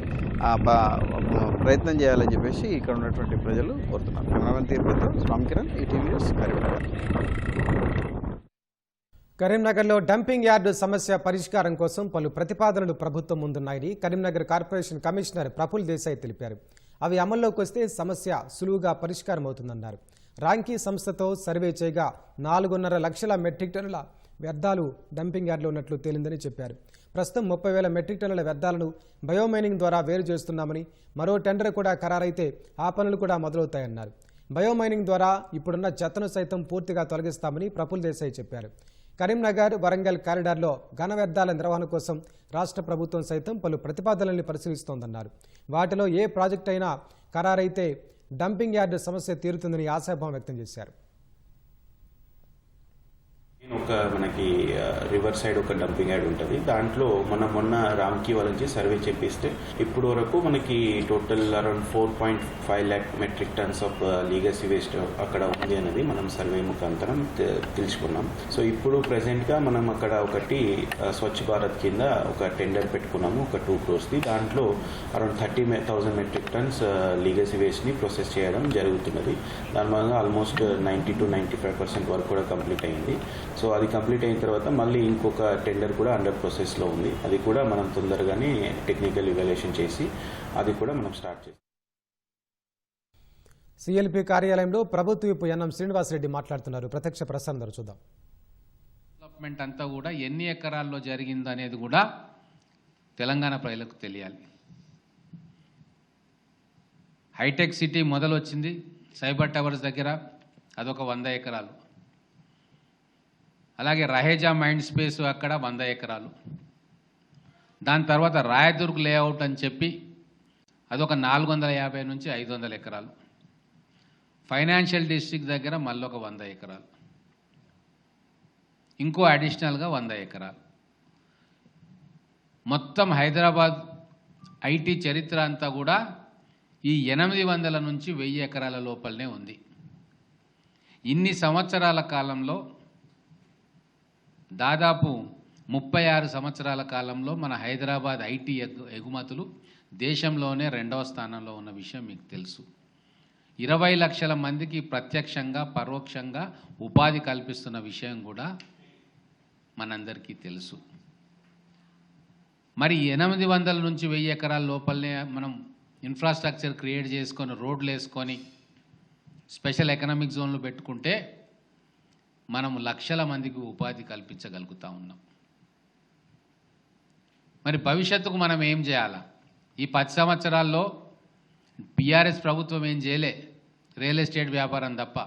Speaker 4: ప్రయత్నం చేయాలని చెప్పేసి ఇక్కడ ఉన్నటువంటి ప్రజలు కోరుతున్నారు. కెమెరామెన్ తిరుపతితో స్వామి కిరణ్, ఈటీవీ న్యూస్, కరీంనగర్.
Speaker 1: కరీంనగర్లో డంపింగ్ యార్డు సమస్య పరిష్కారం కోసం పలు ప్రతిపాదనలు ప్రభుత్వం ముందున్నాయని కరీంనగర్ కార్పొరేషన్ కమిషనర్ ప్రఫుల్ దేశాయ్ తెలిపారు. అవి అమల్లోకి వస్తే సమస్య సులువుగా పరిష్కారం అవుతుందన్నారు. రాంకీ సంస్థతో సర్వే చేయగా 4.5 లక్షల మెట్రిక్ టన్నుల వ్యర్థాలు డంపింగ్ యార్డులో ఉన్నట్లు తేలిందని చెప్పారు. ప్రస్తుతం 30,000 మెట్రిక్ టన్నుల వ్యర్థాలను బయోమైనింగ్ ద్వారా వేరు చేస్తున్నామని, మరో టెండర్ కూడా ఖరారైతే ఆ పనులు కూడా మొదలవుతాయన్నారు. బయోమైనింగ్ ద్వారా ఇప్పుడున్న చెత్తను సైతం పూర్తిగా తొలగిస్తామని ప్రఫుల్ దేశాయ్ చెప్పారు. కరీంనగర్ వరంగల్ కారిడార్లో ఘన వ్యర్థాల నిర్వహణ కోసం రాష్ట్ర ప్రభుత్వం సైతం పలు ప్రతిపాదనల్ని పరిశీలిస్తోందన్నారు. వాటిలో ఏ ప్రాజెక్ట్ అయినా ఖరారైతే డంపింగ్ యార్డు సమస్య తీరుతుందని ఆశాభావం వ్యక్తం చేశారు.
Speaker 11: మనకి రివర్ సైడ్ ఒక డంపింగ్ యార్డ్ ఉంటుంది. దాంట్లో మనం మొన్న రామ్కి వాళ్ళకి సర్వే చేపిస్తే ఇప్పుడు వరకు మనకి total around 4.5 lakh metric tons of legacy waste అక్కడ ఉంది అనేది మనం సర్వే ముఖాంతరం తెలుసుకున్నాం. సో ఇప్పుడు ప్రెసెంట్గా మనం అక్కడ ఒకటి స్వచ్ఛ భారత్ కింద ఒక టెండర్ పెట్టుకున్నాము, ఒక 2 crores. దాంట్లో అరౌండ్ 30,000 మెట్రిక్ టన్స్ లీగసీ వేస్ట్ని ప్రొసెస్ చేయడం జరుగుతున్నది. దాని వల్ల ఆల్మోస్ట్ 90 to 95% వరకు కూడా కంప్లీట్ అయింది. సో అది కంప్లీట్ అయిన తర్వాత మళ్ళీ ఇంకొక టెండర్ కూడా అండర్ ప్రాసెస్లో ఉంది. అది కూడా మనం తొందరగానే టెక్నికల్ ఇవాల్యుయేషన్ చేసి అది కూడా మనం స్టార్ట్ చేస్తాం.
Speaker 1: సిఎల్పి కార్యాలయంలో ప్రభుత్వ విప్ ఎన్ఎం శ్రీనివాసరెడ్డి మాట్లాడుతున్నారు. ప్రత్యక్ష ప్రసారం ద్వారా చూద్దాం.
Speaker 12: డెవలప్మెంట్ అంతా కూడా ఎన్ని ఎకరాల్లో జరిగిందనేది కూడా తెలంగాణ ప్రజలకు తెలియాలి. హైటెక్ సిటీ మొదలొచ్చింది సైబర్ టవర్స్ దగ్గర, అదొక 100 ఎకరాలు. అలాగే రహేజా మైండ్ స్పేస్ అక్కడ 100 ఎకరాలు. దాని తర్వాత రాయదుర్గ్ లేఅవుట్ అని చెప్పి అదొక 450 నుంచి 500 ఎకరాలు. ఫైనాన్షియల్ డిస్ట్రిక్ట్ దగ్గర మళ్ళీ ఒక 100 ఎకరాలు, ఇంకో అడిషనల్గా 100 ఎకరాలు. మొత్తం హైదరాబాద్ ఐటీ చరిత్ర అంతా కూడా ఈ 800 నుంచి 1000 ఎకరాల లోపలనే ఉంది. ఇన్ని సంవత్సరాల కాలంలో, దాదాపు 36 సంవత్సరాల కాలంలో మన హైదరాబాద్ ఐటీ ఎగుమతులు దేశంలోనే 2వ స్థానంలో ఉన్న విషయం మీకు తెలుసు. 20 లక్షల మందికి ప్రత్యక్షంగా పరోక్షంగా ఉపాధి కల్పిస్తున్న విషయం కూడా మనందరికీ తెలుసు. మరి 800 నుంచి 1000 ఎకరాల లోపలనే మనం ఇన్ఫ్రాస్ట్రక్చర్ క్రియేట్ చేసుకొని, రోడ్లు వేసుకొని, స్పెషల్ ఎకనామిక్ జోన్లు పెట్టుకుంటే మనం లక్షల మందికి ఉపాధి కల్పించగలుగుతూ ఉన్నాం. మరి భవిష్యత్తుకు మనం ఏం చేయాలా? ఈ 10 సంవత్సరాల్లో బీఆర్ఎస్ ప్రభుత్వం ఏం చేయలే, రియల్ ఎస్టేట్ వ్యాపారం తప్ప.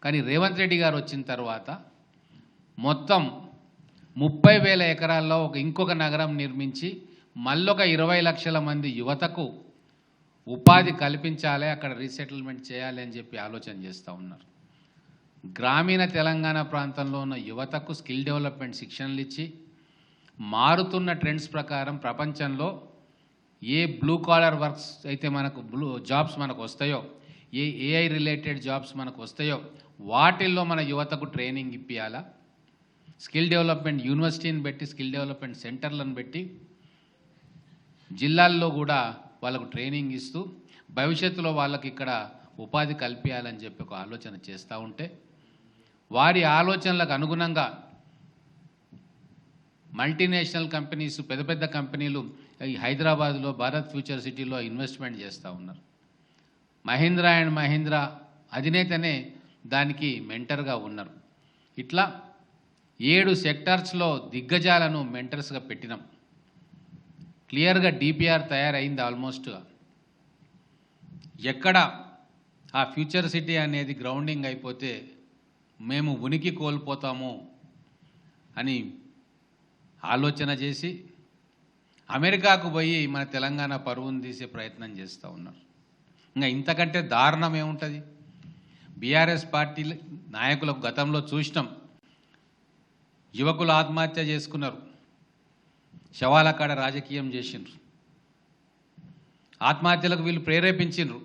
Speaker 12: కానీ రేవంత్ రెడ్డి గారు వచ్చిన తర్వాత మొత్తం 30,000 ఎకరాల్లో ఇంకొక నగరం నిర్మించి మళ్ళొక 20 లక్షల మంది యువతకు ఉపాధి కల్పించాలి, అక్కడ రీసెటిల్మెంట్ చేయాలి అని చెప్పి ఆలోచన చేస్తూ ఉన్నారు. గ్రామీణ తెలంగాణ ప్రాంతంలో ఉన్న యువతకు స్కిల్ డెవలప్మెంట్ శిక్షణలు ఇచ్చి, మారుతున్న ట్రెండ్స్ ప్రకారం ప్రపంచంలో ఏ బ్లూ కాలర్ వర్క్స్ అయితే మనకు జాబ్స్ మనకు వస్తాయో, ఏ ఏఐ రిలేటెడ్ జాబ్స్ మనకు వస్తాయో వాటిల్లో మన యువతకు ట్రైనింగ్ ఇప్పియాలా. స్కిల్ డెవలప్మెంట్ యూనివర్సిటీని పెట్టి, స్కిల్ డెవలప్మెంట్ సెంటర్లను పెట్టి జిల్లాల్లో కూడా వాళ్ళకు ట్రైనింగ్ ఇస్తూ భవిష్యత్తులో వాళ్ళకి ఇక్కడ ఉపాధి కల్పించాలని చెప్పి ఒక ఆలోచన చేస్తూ ఉంటే, వారి ఆలోచనలకు అనుగుణంగా మల్టీనేషనల్ కంపెనీస్, పెద్ద పెద్ద కంపెనీలు ఈ హైదరాబాద్లో భారత్ ఫ్యూచర్ సిటీలో ఇన్వెస్ట్మెంట్ చేస్తూ ఉన్నారు. మహీంద్రా అండ్ మహీంద్రా అధినేతనే దానికి మెంటర్గా ఉన్నారు. ఇట్లా 7 సెక్టార్స్లో దిగ్గజాలను మెంటర్స్గా పెట్టినాం. క్లియర్గా డిపిఆర్ తయారైంది ఆల్మోస్ట్గా. ఎక్కడ ఆ ఫ్యూచర్ సిటీ అనేది గ్రౌండింగ్ అయిపోతే మేము ఉనికి కోల్పోతాము అని ఆలోచన చేసి అమెరికాకు పోయి మన తెలంగాణ పరువును తీసే ప్రయత్నం చేస్తూ ఉన్నారు. ఇంకా ఇంతకంటే దారుణం ఏముంటుంది? బీఆర్ఎస్ పార్టీ నాయకులకు గతంలో చూసినాం, యువకులు ఆత్మహత్య చేసుకున్నారు. శవాల కాడ రాజకీయం చేసిండ్రు, ఆత్మహత్యలకు వీళ్ళు ప్రేరేపించిండ్రు.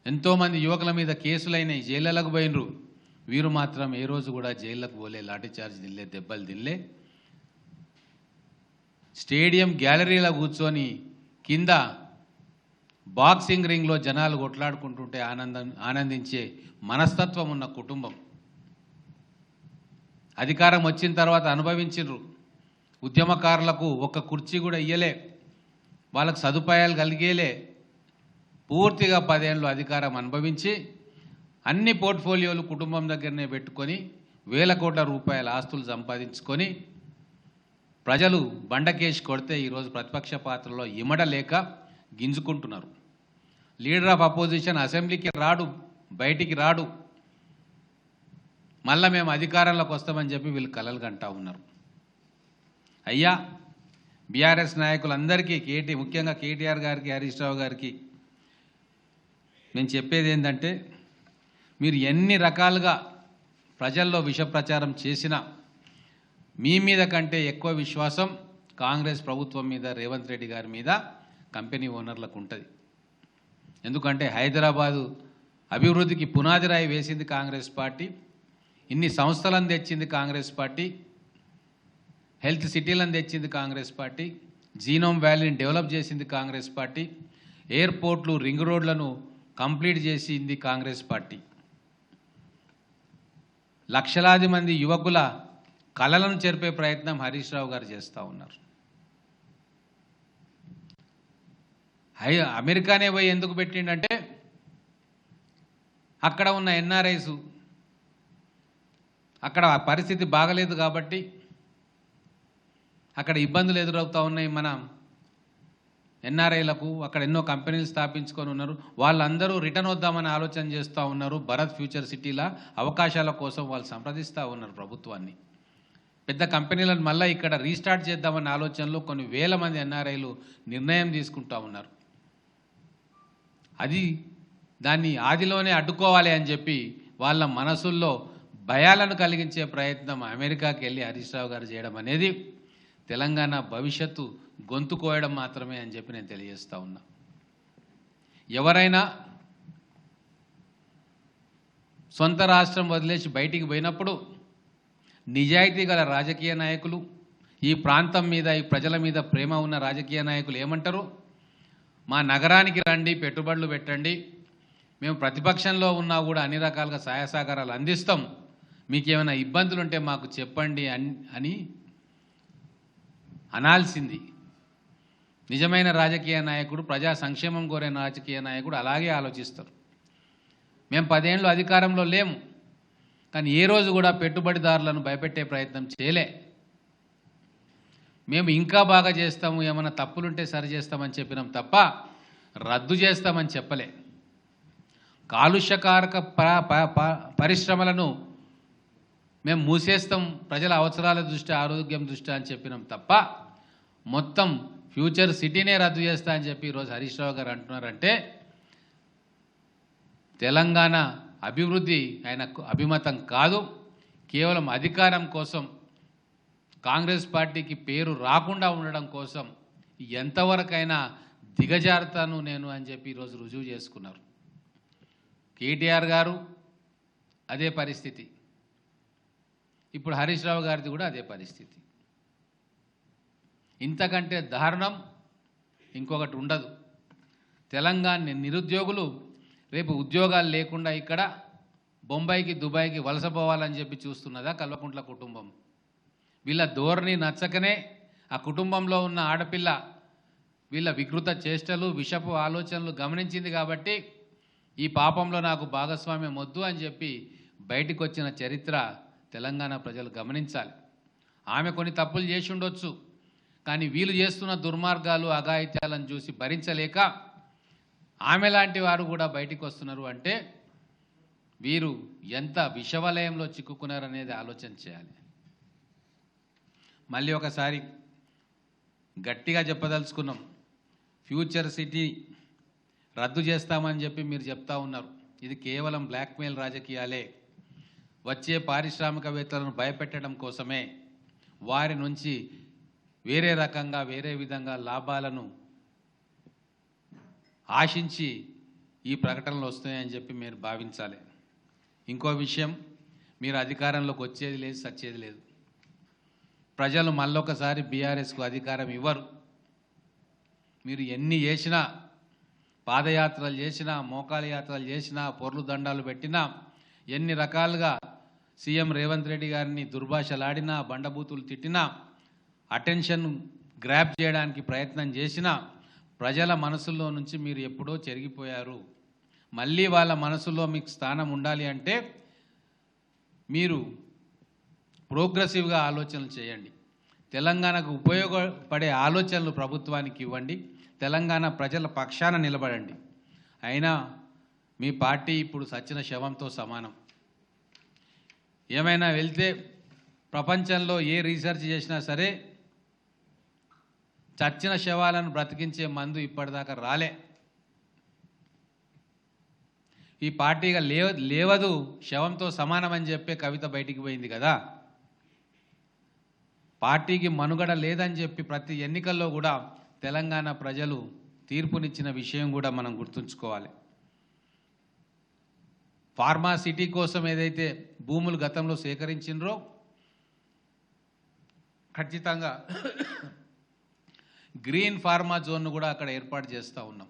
Speaker 12: ఎంతోమంది యువకుల మీద కేసులైనాయి, జైళ్ళకు పోయినరు. వీరు మాత్రం ఏ రోజు కూడా జైళ్ళకు పోలే, లాఠీచార్జ్ తినలే, దెబ్బలు తినలే. స్టేడియం గ్యాలరీలో కూర్చొని కింద బాక్సింగ్ రింగ్లో జనాలు కొట్లాడుకుంటుంటే ఆనందించే మనస్తత్వం ఉన్న కుటుంబం. అధికారం వచ్చిన తర్వాత అనుభవించిండ్రు. ఉద్యమకారులకు ఒక్క కుర్చీ కూడా ఇయ్యలే, వాళ్ళకు సదుపాయాలు కలిగేలే. పూర్తిగా 10 ఏళ్ళు అధికారం అనుభవించి అన్ని పోర్ట్ఫోలియోలు కుటుంబం దగ్గరనే పెట్టుకొని వేల కోట్ల రూపాయల ఆస్తులు సంపాదించుకొని ప్రజలు బండకేసి కొడితే ఈరోజు ప్రతిపక్ష పాత్రలో ఇమడలేక గింజుకుంటున్నారు. లీడర్ ఆఫ్ అపోజిషన్ అసెంబ్లీకి రాడు, బయటికి రాడు. మళ్ళా మేము అధికారంలోకి వస్తామని చెప్పి వీళ్ళు కలలు కంటా ఉన్నారు. అయ్యా, బీఆర్ఎస్ నాయకులందరికీ ముఖ్యంగా కేటీఆర్ గారికి, హరీష్ రావు గారికి నేను చెప్పేది ఏంటంటే, మీరు ఎన్ని రకాలుగా ప్రజల్లో విష ప్రచారం చేసినా మీ మీద కంటే ఎక్కువ విశ్వాసం కాంగ్రెస్ ప్రభుత్వం మీద, రేవంత్ రెడ్డి గారి మీద కంపెనీ ఓనర్లకు ఉంటుంది. ఎందుకంటే హైదరాబాదు అభివృద్ధికి పునాది రాయి వేసింది కాంగ్రెస్ పార్టీ, ఇన్ని సంస్థలను తెచ్చింది కాంగ్రెస్ పార్టీ, హెల్త్ సిటీలను తెచ్చింది కాంగ్రెస్ పార్టీ, జీనోమ్ వ్యాలీని డెవలప్ చేసింది కాంగ్రెస్ పార్టీ, ఎయిర్పోర్ట్లు, రింగ్ రోడ్లను కంప్లీట్ చేసింది కాంగ్రెస్ పార్టీ. లక్షలాది మంది యువకుల కలలను చెరిపే ప్రయత్నం హరీష్ రావు గారు చేస్తూ ఉన్నారు. అమెరికానే పోయి ఎందుకు పెట్టిండంటే, అక్కడ ఉన్న ఎన్ఆర్ఐస్ అక్కడ పరిస్థితి బాగలేదు కాబట్టి, అక్కడ ఇబ్బందులు ఎదురవుతూ ఉన్నాయి మన ఎన్ఆర్ఐలకు. అక్కడ ఎన్నో కంపెనీలు స్థాపించుకొని ఉన్నారు. వాళ్ళందరూ రిటర్న్ వద్దామని ఆలోచన చేస్తూ ఉన్నారు. భరత్ ఫ్యూచర్ సిటీల అవకాశాల కోసం వాళ్ళు సంప్రదిస్తూ ఉన్నారు ప్రభుత్వాన్ని. పెద్ద కంపెనీలను మళ్ళీ ఇక్కడ రీస్టార్ట్ చేద్దామన్న ఆలోచనలో కొన్ని వేల మంది ఎన్ఆర్ఐలు నిర్ణయం తీసుకుంటూ ఉన్నారు. దాన్ని ఆదిలోనే అడ్డుకోవాలి అని చెప్పి వాళ్ళ మనసుల్లో భయాలను కలిగించే ప్రయత్నం అమెరికాకి వెళ్ళి హరీష్ రావు గారు చేయడం అనేది తెలంగాణ భవిష్యత్తు గొంతు కోయడం మాత్రమే అని చెప్పి నేను తెలియజేస్తూ ఉన్నా. ఎవరైనా సొంత రాష్ట్రం వదిలేసి బయటికి పోయినప్పుడు నిజాయితీ గల రాజకీయ నాయకులు, ఈ ప్రాంతం మీద, ఈ ప్రజల మీద ప్రేమ ఉన్న రాజకీయ నాయకులు ఏమంటారు? మా నగరానికి రండి, పెట్టుబడులు పెట్టండి, మేము ప్రతిపక్షంలో ఉన్నా కూడా అన్ని రకాలుగా సహాయ సహకారాలు అందిస్తాం, మీకేమైనా ఇబ్బందులు ఉంటే మాకు చెప్పండి అని అనాల్సింది. నిజమైన రాజకీయ నాయకుడు, ప్రజా సంక్షేమం కోరే రాజకీయ నాయకుడు అలాగే ఆలోచిస్తారు. మేము 10 ఏళ్ళు అధికారంలో లేము, కానీ ఏ రోజు కూడా పెట్టుబడిదారులను భయపెట్టే ప్రయత్నం చేయలే. మేము ఇంకా బాగా చేస్తాము, ఏమైనా తప్పులుంటే సరి చేస్తామని చెప్పినాం తప్ప రద్దు చేస్తామని చెప్పలే. కాలుష్యకారక పరిశ్రమలను మేము మూసేస్తాం ప్రజల అవసరాల దృష్ట్యా, ఆరోగ్యం దృష్ట్యా అని చెప్పినాం తప్ప మొత్తం ఫ్యూచర్ సిటీనే రద్దు చేస్తా అని చెప్పి ఈరోజు హరీష్ రావు గారు అంటున్నారంటే తెలంగాణ అభివృద్ధి ఆయనకు అభిమతం కాదు. కేవలం అధికారం కోసం, కాంగ్రెస్ పార్టీకి పేరు రాకుండా ఉండడం కోసం ఎంతవరకైనా దిగజారుతాను నేను అని చెప్పి ఈరోజు రుజువు చేసుకున్నారు. కేటీఆర్ గారు అదే పరిస్థితి, ఇప్పుడు హరీష్ రావు గారిది కూడా అదే పరిస్థితి. ఇంతకంటే దారుణం ఇంకొకటి ఉండదు. తెలంగాణ నిరుద్యోగులు రేపు ఉద్యోగాలు లేకుండా ఇక్కడ బొంబాయికి, దుబాయ్కి వలసపోవాలని చెప్పి చూస్తున్నదా కల్వకుంట్ల కుటుంబం? వీళ్ళ ధోరణి నచ్చకనే ఆ కుటుంబంలో ఉన్న ఆడపిల్ల వీళ్ళ వికృత చేష్టలు, విషపు ఆలోచనలు గమనించింది కాబట్టి ఈ పాపంలో నాకు భాగస్వామ్యం వద్దు అని చెప్పి బయటికి వచ్చిన చరిత్ర తెలంగాణ ప్రజలు గమనించాలి. ఆమె కొన్ని తప్పులు చేసి ఉండొచ్చు, కానీ వీళ్ళు చేస్తున్న దుర్మార్గాలు, అఘాయిత్యాలను చూసి భరించలేక ఆమె లాంటి వారు కూడా బయటికి వస్తున్నారు అంటే వీరు ఎంత విషవలయంలో చిక్కుకున్నారనేది ఆలోచన చేయాలి. మళ్ళీ ఒకసారి గట్టిగా చెప్పదలుచుకున్నాం, ఫ్యూచర్ సిటీ రద్దు చేస్తామని చెప్పి మీరు చెప్తా ఉన్నారు. ఇది కేవలం బ్లాక్మెయిల్ రాజకీయాలే. వచ్చే పారిశ్రామికవేత్తలను భయపెట్టడం కోసమే, వారి నుంచి వేరే రకంగా వేరే విధంగా లాభాలను ఆశించి ఈ ప్రకటనలు వస్తాయని చెప్పి మీరు భావించాలి. ఇంకో విషయం, మీరు అధికారంలోకి వచ్చేది లేదు, సచ్చేది లేదు. ప్రజలు మళ్ళొకసారి బీఆర్ఎస్కు అధికారం ఇవ్వరు. మీరు ఎన్ని చేసినా, పాదయాత్రలు చేసినా, మోకాల యాత్రలు చేసినా, పొర్లు దండాలు పెట్టినా, ఎన్ని రకాలుగా సీఎం రేవంత్ రెడ్డి గారిని దుర్భాషలాడినా, బండబూతులు తిట్టినా, అటెన్షన్ గ్రాప్ చేయడానికి ప్రయత్నం చేసినా ప్రజల మనసుల్లో నుంచి మీరు ఎప్పుడో చెరిగిపోయారు. మళ్ళీ వాళ్ళ మనసులో మీకు స్థానం ఉండాలి అంటే మీరు ప్రోగ్రెసివ్గా ఆలోచనలు చేయండి. తెలంగాణకు ఉపయోగపడే ఆలోచనలు ప్రభుత్వానికి ఇవ్వండి. తెలంగాణ ప్రజల పక్షాన నిలబడండి. అయినా మీ పార్టీ ఇప్పుడు సచ్చిన శవంతో సమానం. ఏమైనా వెళ్తే ప్రపంచంలో ఏ రీసెర్చ్ చేసినా సరే చచ్చిన శవాలను బ్రతికించే మందు ఇప్పటిదాకా రాలే. ఈ పార్టీగా లేవదు, శవంతో సమానమని చెప్పే కవిత బయటికి పోయింది కదా. పార్టీకి మనుగడ లేదని చెప్పి ప్రతి ఎన్నికల్లో కూడా తెలంగాణ ప్రజలు తీర్పునిచ్చిన విషయం కూడా మనం గుర్తుంచుకోవాలి. ఫార్మా సిటీ కోసం ఏదైతే భూములు గతంలో సేకరించినరో ఖచ్చితంగా గ్రీన్ ఫార్మా జోన్ను కూడా అక్కడ ఏర్పాటు చేస్తూ ఉన్నాం.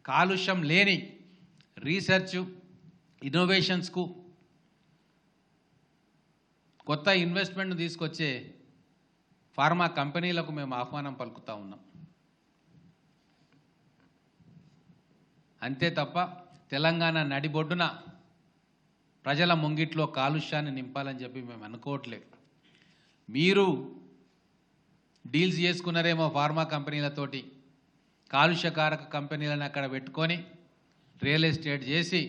Speaker 12: కాలుష్యం లేని రీసెర్చ్ ఇన్నోవేషన్స్కు కొత్త ఇన్వెస్ట్మెంట్ను తీసుకొచ్చే ఫార్మా కంపెనీలకు మేము ఆహ్వానం పలుకుతూ ఉన్నాం. అంతే తప్ప తెలంగాణ నడిబొడ్డున ప్రజల ముంగిట్లో కాలుష్యాన్ని నింపాలని చెప్పి మేము అనుకోవట్లేదు. మీరు డీల్స్ చేసుకున్నారేమో ఫార్మా కంపెనీలతోటి, కాలుష్యకారక కంపెనీలను అక్కడ పెట్టుకొని రియల్ ఎస్టేట్ చేసి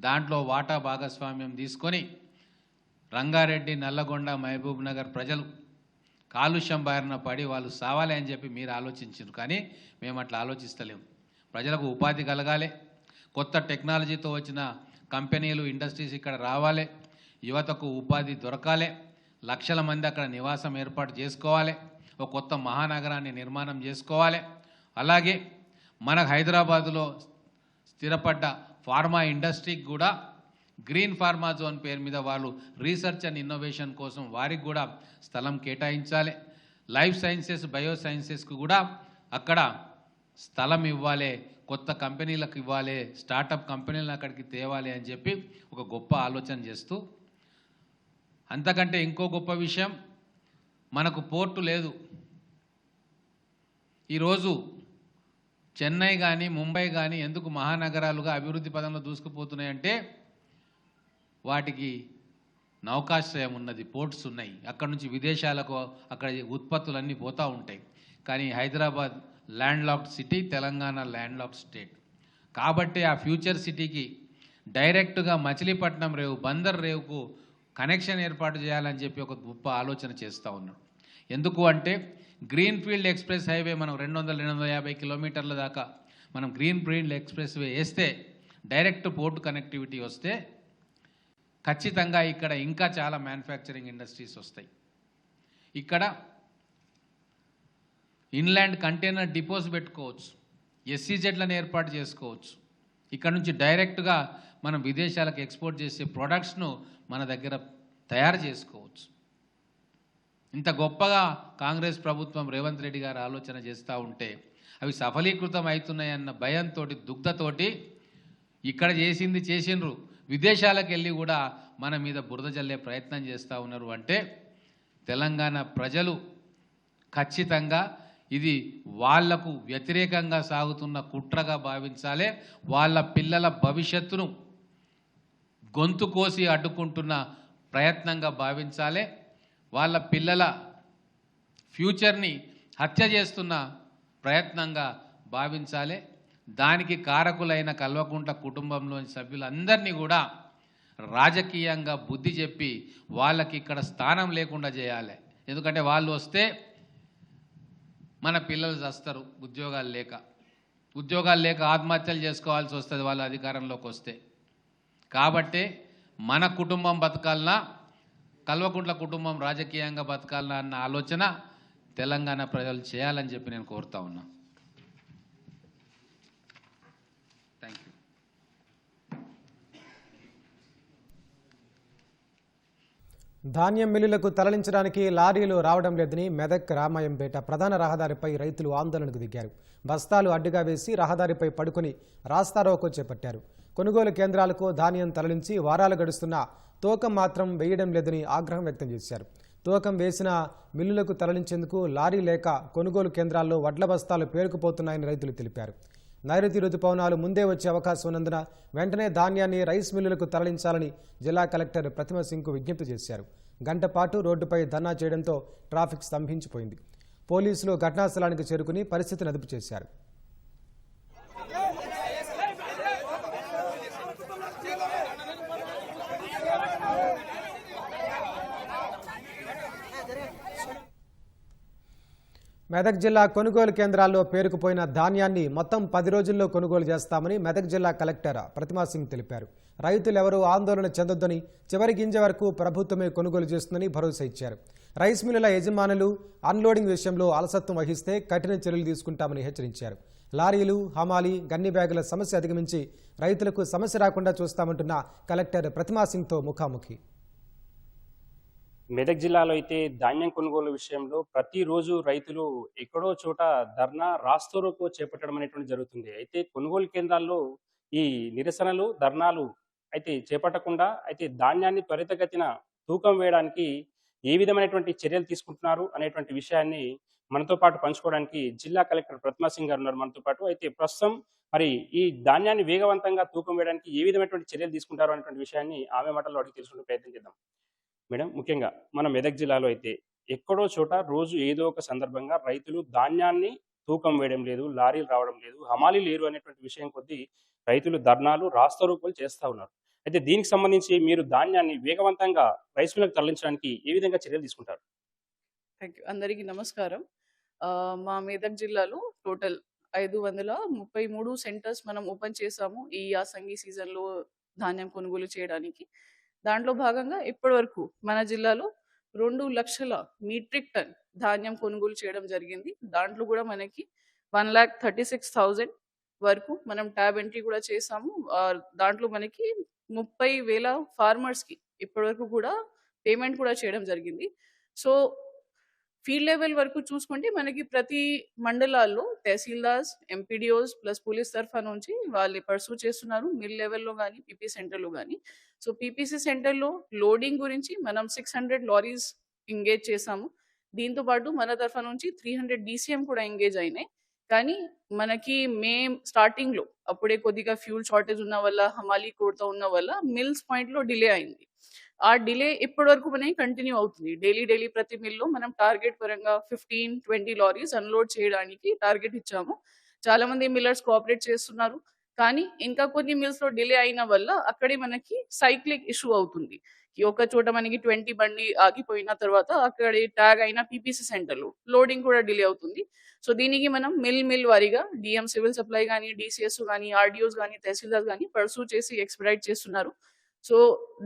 Speaker 12: దాంట్లో వాటా భాగస్వామ్యం తీసుకొని రంగారెడ్డి, నల్లగొండ, మహబూబ్ నగర్ ప్రజలు కాలుష్యం బారిన పడి వాళ్ళు సావాలి అని చెప్పి మీరు ఆలోచించారు. కానీ మేము అట్లా ఆలోచిస్తలేము. ప్రజలకు ఉపాధి కలగాలి, కొత్త టెక్నాలజీతో వచ్చిన కంపెనీలు, ఇండస్ట్రీస్ ఇక్కడ రావాలి, యువతకు ఉపాధి దొరకాలి, లక్షల మంది అక్కడ నివాసం ఏర్పాటు చేసుకోవాలి, ఒక కొత్త మహానగరాన్ని నిర్మాణం చేసుకోవాలి. అలాగే మన హైదరాబాదులో స్థిరపడ్డ ఫార్మా ఇండస్ట్రీకి కూడా గ్రీన్ ఫార్మా జోన్ పేరు మీద వాళ్ళు రీసెర్చ్ అండ్ ఇన్నోవేషన్ కోసం వారికి కూడా స్థలం కేటాయించాలి. లైఫ్ సైన్సెస్, బయో సైన్సెస్కు కూడా అక్కడ స్థలం ఇవ్వాలి, కొత్త కంపెనీలకు ఇవ్వాలి, స్టార్టప్ కంపెనీలను అక్కడికి తేవాలి అని చెప్పి ఒక గొప్ప ఆలోచన చేస్తూ, అంతకంటే ఇంకో గొప్ప విషయం, మనకు పోర్టు లేదు. ఈరోజు చెన్నై కానీ ముంబై కానీ ఎందుకు మహానగరాలుగా అభివృద్ధి పదంలో దూసుకుపోతున్నాయంటే వాటికి నౌకాశ్రయం ఉన్నది, పోర్ట్స్ ఉన్నాయి, అక్కడ నుంచి విదేశాలకు అక్కడ ఉత్పత్తులన్నీ పోతూ ఉంటాయి. కానీ Hyderabad land locked city, Telangana land locked state. కాబట్టి ఆ ఫ్యూచర్ సిటీకి డైరెక్ట్గా మచిలీపట్నం రేవు, బందర్ రేవుకు కనెక్షన్ ఏర్పాటు చేయాలని చెప్పి ఒక గొప్ప ఆలోచన చేస్తూ ఉన్నాడు. ఎందుకు అంటే గ్రీన్ ఫీల్డ్ ఎక్స్ప్రెస్ హైవే మనం 200-250 కిలోమీటర్ల దాకా మనం గ్రీన్ ఫీల్డ్ ఎక్స్ప్రెస్ వే వేస్తే, డైరెక్ట్ పోర్టు కనెక్టివిటీ వస్తే ఖచ్చితంగా ఇక్కడ ఇంకా చాలా మ్యానుఫ్యాక్చరింగ్ ఇండస్ట్రీస్ వస్తాయి. ఇక్కడ ఇన్లాండ్ కంటైనర్ డిపోస్ పెట్టుకోవచ్చు, ఎస్సీజెడ్లను ఏర్పాటు చేసుకోవచ్చు. ఇక్కడ నుంచి డైరెక్ట్గా మనం విదేశాలకు ఎక్స్పోర్ట్ చేసే ప్రోడక్ట్స్ను మన దగ్గర తయారు చేసుకోవచ్చు. ఇంత గొప్పగా కాంగ్రెస్ ప్రభుత్వం, రేవంత్ రెడ్డి గారు ఆలోచన చేస్తూ ఉంటే అవి సఫలీకృతం అవుతున్నాయన్న భయంతో, దుగ్ధతోటి ఇక్కడ చేసింది చేసిండ్రు, విదేశాలకు వెళ్ళి కూడా మన మీద బురద జల్లే ప్రయత్నం చేస్తూ ఉన్నారు. అంటే తెలంగాణ ప్రజలు ఖచ్చితంగా ఇది వాళ్లకు వ్యతిరేకంగా సాగుతున్న కుట్రగా భావించాలి. వాళ్ళ పిల్లల భవిష్యత్తును గొంతు కోసి అడ్డుకుంటున్న ప్రయత్నంగా భావించాలి. వాళ్ళ పిల్లల ఫ్యూచర్ని హత్య చేస్తున్న ప్రయత్నంగా భావించాలి. దానికి కారకులైన కల్వకుంట్ల కుటుంబంలోని సభ్యులందరినీ కూడా రాజకీయంగా బుద్ధి చెప్పి వాళ్ళకి ఇక్కడ స్థానం లేకుండా చేయాలి. ఎందుకంటే వాళ్ళు వస్తే మన పిల్లలు చస్తారు, ఉద్యోగాలు లేక ఆత్మహత్యలు చేసుకోవాల్సి వస్తుంది వాళ్ళు అధికారంలోకి వస్తే. కాబట్టి మన కుటుంబం బతకాలనా, కల్వకుంట్ల కుటుంబం రాజకీయంగా బతకాలనా అన్న ఆలోచన తెలంగాణ ప్రజలు చేయాలని చెప్పి నేను కోరుతా ఉన్నా. Thank you.
Speaker 1: ధాన్యం మిల్లులకు తరలించడానికి లారీలు రావడం లేదని మెదక్ రామాయంపేట ప్రధాన రహదారిపై రైతులు ఆందోళనకు దిగారు. బస్తాలు అడ్డుగా వేసి రహదారిపై పడుకుని రాస్తారోకో చేపట్టారు. కొనుగోలు కేంద్రాలకు ధాన్యం తరలించి వారాలు గడుస్తున్నా తూకం మాత్రం వేయడం లేదని ఆగ్రహం వ్యక్తం చేశారు. తూకం వేసిన మిల్లులకు తరలించేందుకు లారీ లేక కొనుగోలు కేంద్రాల్లో వడ్ల బస్తాలు పేరుకుపోతున్నాయని రైతులు తెలిపారు. నైరుతి రుతుపవనాలు ముందే వచ్చే అవకాశం ఉన్నందున వెంటనే ధాన్యాన్ని రైస్ మిల్లులకు తరలించాలని జిల్లా కలెక్టర్ ప్రతిమ సింగ్కు విజ్ఞప్తి చేశారు. గంట పాటు రోడ్డుపై ధర్నా చేయడంతో ట్రాఫిక్ స్తంభించిపోయింది. పోలీసులు ఘటనా స్థలానికి చేరుకుని పరిస్థితిని అదుపు చేశారు. మెదక్ జిల్లా కొనుగోలు కేంద్రాల్లో పేరుకుపోయిన ధాన్యాన్ని మొత్తం 10 రోజుల్లో కొనుగోలు చేస్తామని మెదక్ జిల్లా కలెక్టర్ ప్రతిమా సింగ్ తెలిపారు. రైతులెవరూ ఆందోళన చెందొద్దని, చివరి గింజ వరకు ప్రభుత్వమే కొనుగోలు చేస్తుందని భరోసా ఇచ్చారు. రైస్ మిల్లుల యజమానులు అన్లోడింగ్ విషయంలో అలసత్వం వహిస్తే కఠిన చర్యలు తీసుకుంటామని హెచ్చరించారు. లారీలు, హమాలీ, గన్ని బ్యాగుల సమస్య అధిగమించి రైతులకు సమస్య రాకుండా చూస్తామంటున్న కలెక్టర్ ప్రతిమా సింగ్తో ముఖాముఖి.
Speaker 13: మెదక్ జిల్లాలో అయితే ధాన్యం కొనుగోలు విషయంలో ప్రతిరోజు రైతులు ఎక్కడో చోట ధర్నా, రాస్తారోకో చేపట్టడం అనేటువంటి జరుగుతుంది. అయితే కొనుగోలు కేంద్రాల్లో ఈ నిరసనలు, ధర్నాలు అయితే చేపట్టకుండా అయితే ధాన్యాన్ని త్వరితగతిన తూకం వేయడానికి ఏ విధమైనటువంటి చర్యలు తీసుకుంటున్నారు అనేటువంటి విషయాన్ని మనతో పాటు పంచుకోవడానికి జిల్లా కలెక్టర్ ప్రతిమా సింగ్ గారు ఉన్నారు మనతో పాటు. అయితే ప్రస్తుతం మరి ఈ ధాన్యాన్ని వేగవంతంగా తూకం వేయడానికి ఏ విధమైనటువంటి చర్యలు తీసుకుంటారు అనేటువంటి విషయాన్ని ఆమె మాటల్లో అడిగి తెలుసుకునే ప్రయత్నం చేద్దాం. మేడం, ముఖ్యంగా మన మెదక్ జిల్లాలో అయితే ఎక్కడో చోట రోజు ఏదో ఒక సందర్భంగా రైతులు ధాన్యాన్ని తూకం వేయడం లేదు, లారీలు రావడం లేదు, హమాలీ లేరు అనేటువంటి విషయం కొద్దీ రైతులు ధర్నాలు, రాస్తారోకోలు చేస్తూ ఉన్నారు. అయితే దీనికి సంబంధించి మీరు ధాన్యాన్ని వేగవంతంగా రైస్ మిల్లుకు తరలించడానికి ఏ విధంగా చర్యలు తీసుకుంటారు?
Speaker 14: Thank you. అందరికీ నమస్కారం. మా మెదక్ జిల్లాలో టోటల్ 533 సెంటర్స్ మనం ఓపెన్ చేసాము ఈ యాసంగి సీజన్లో ధాన్యం కొనుగోలు చేయడానికి. దాంట్లో భాగంగా ఇప్పటి వరకు మన జిల్లాలో 2 లక్షల మీట్రిక్ టన్ ధాన్యం కొనుగోలు చేయడం జరిగింది. దాంట్లో కూడా మనకి 1,36,000 వరకు మనం ట్యాబ్ ఎంట్రీ కూడా చేసాము. దాంట్లో మనకి 30,000 ఫార్మర్స్కి ఇప్పటి వరకు కూడా పేమెంట్ కూడా చేయడం జరిగింది. సో ఫీల్డ్ లెవెల్ వరకు చూసుకుంటే మనకి ప్రతి మండలాల్లో తహసీల్దార్స్, ఎంపీడీఓస్ ప్లస్ పోలీస్ తరఫా నుంచి వాళ్ళు పర్సూ చేస్తున్నారు, మిల్ లెవెల్లో కానీ పీపీ సెంటర్లో కానీ. సో పీపీసీ సెంటర్లో లోడింగ్ గురించి మనం 600 లారీస్ ఎంగేజ్ చేసాము. దీంతో పాటు మన తరఫా నుంచి 300 DCM కూడా ఎంగేజ్ అయినాయి. కానీ మనకి స్టార్టింగ్లో అప్పుడే కొద్దిగా ఫ్యూల్ షార్టేజ్ ఉన్న వల్ల, హమాలీ కొరత ఉన్న వల్ల మిల్స్ పాయింట్లో డిలే అయింది. ఆ డిలే ఇప్పటి వరకు మనకి కంటిన్యూ అవుతుంది. డైలీ ప్రతి మిల్లో మనం టార్గెట్ పరంగా 15-20 లారీస్ అన్లోడ్ చేయడానికి టార్గెట్ ఇచ్చాము. చాలా మంది మిల్లర్స్ కోఆపరేట్ చేస్తున్నారు. కానీ ఇంకా కొన్ని మిల్స్ లో డిలే అయిన వల్ల అక్కడే మనకి సైక్లిక్ ఇష్యూ అవుతుంది. ఒక చోట మనకి 20 బండి ఆగిపోయిన తర్వాత అక్కడే ట్యాగ్ అయిన పీపీసీ సెంటర్లో లోడింగ్ కూడా డిలే అవుతుంది. సో దీనికి మనం మిల్ వారీగా డిఎం సివిల్ సప్లై కానీ, డిసిఎస్ కానీ, ఆర్డిఓస్ కానీ, తహసీల్దార్ కానీ పర్సూ చేసి ఎక్స్పెడైట్ చేస్తున్నారు. సో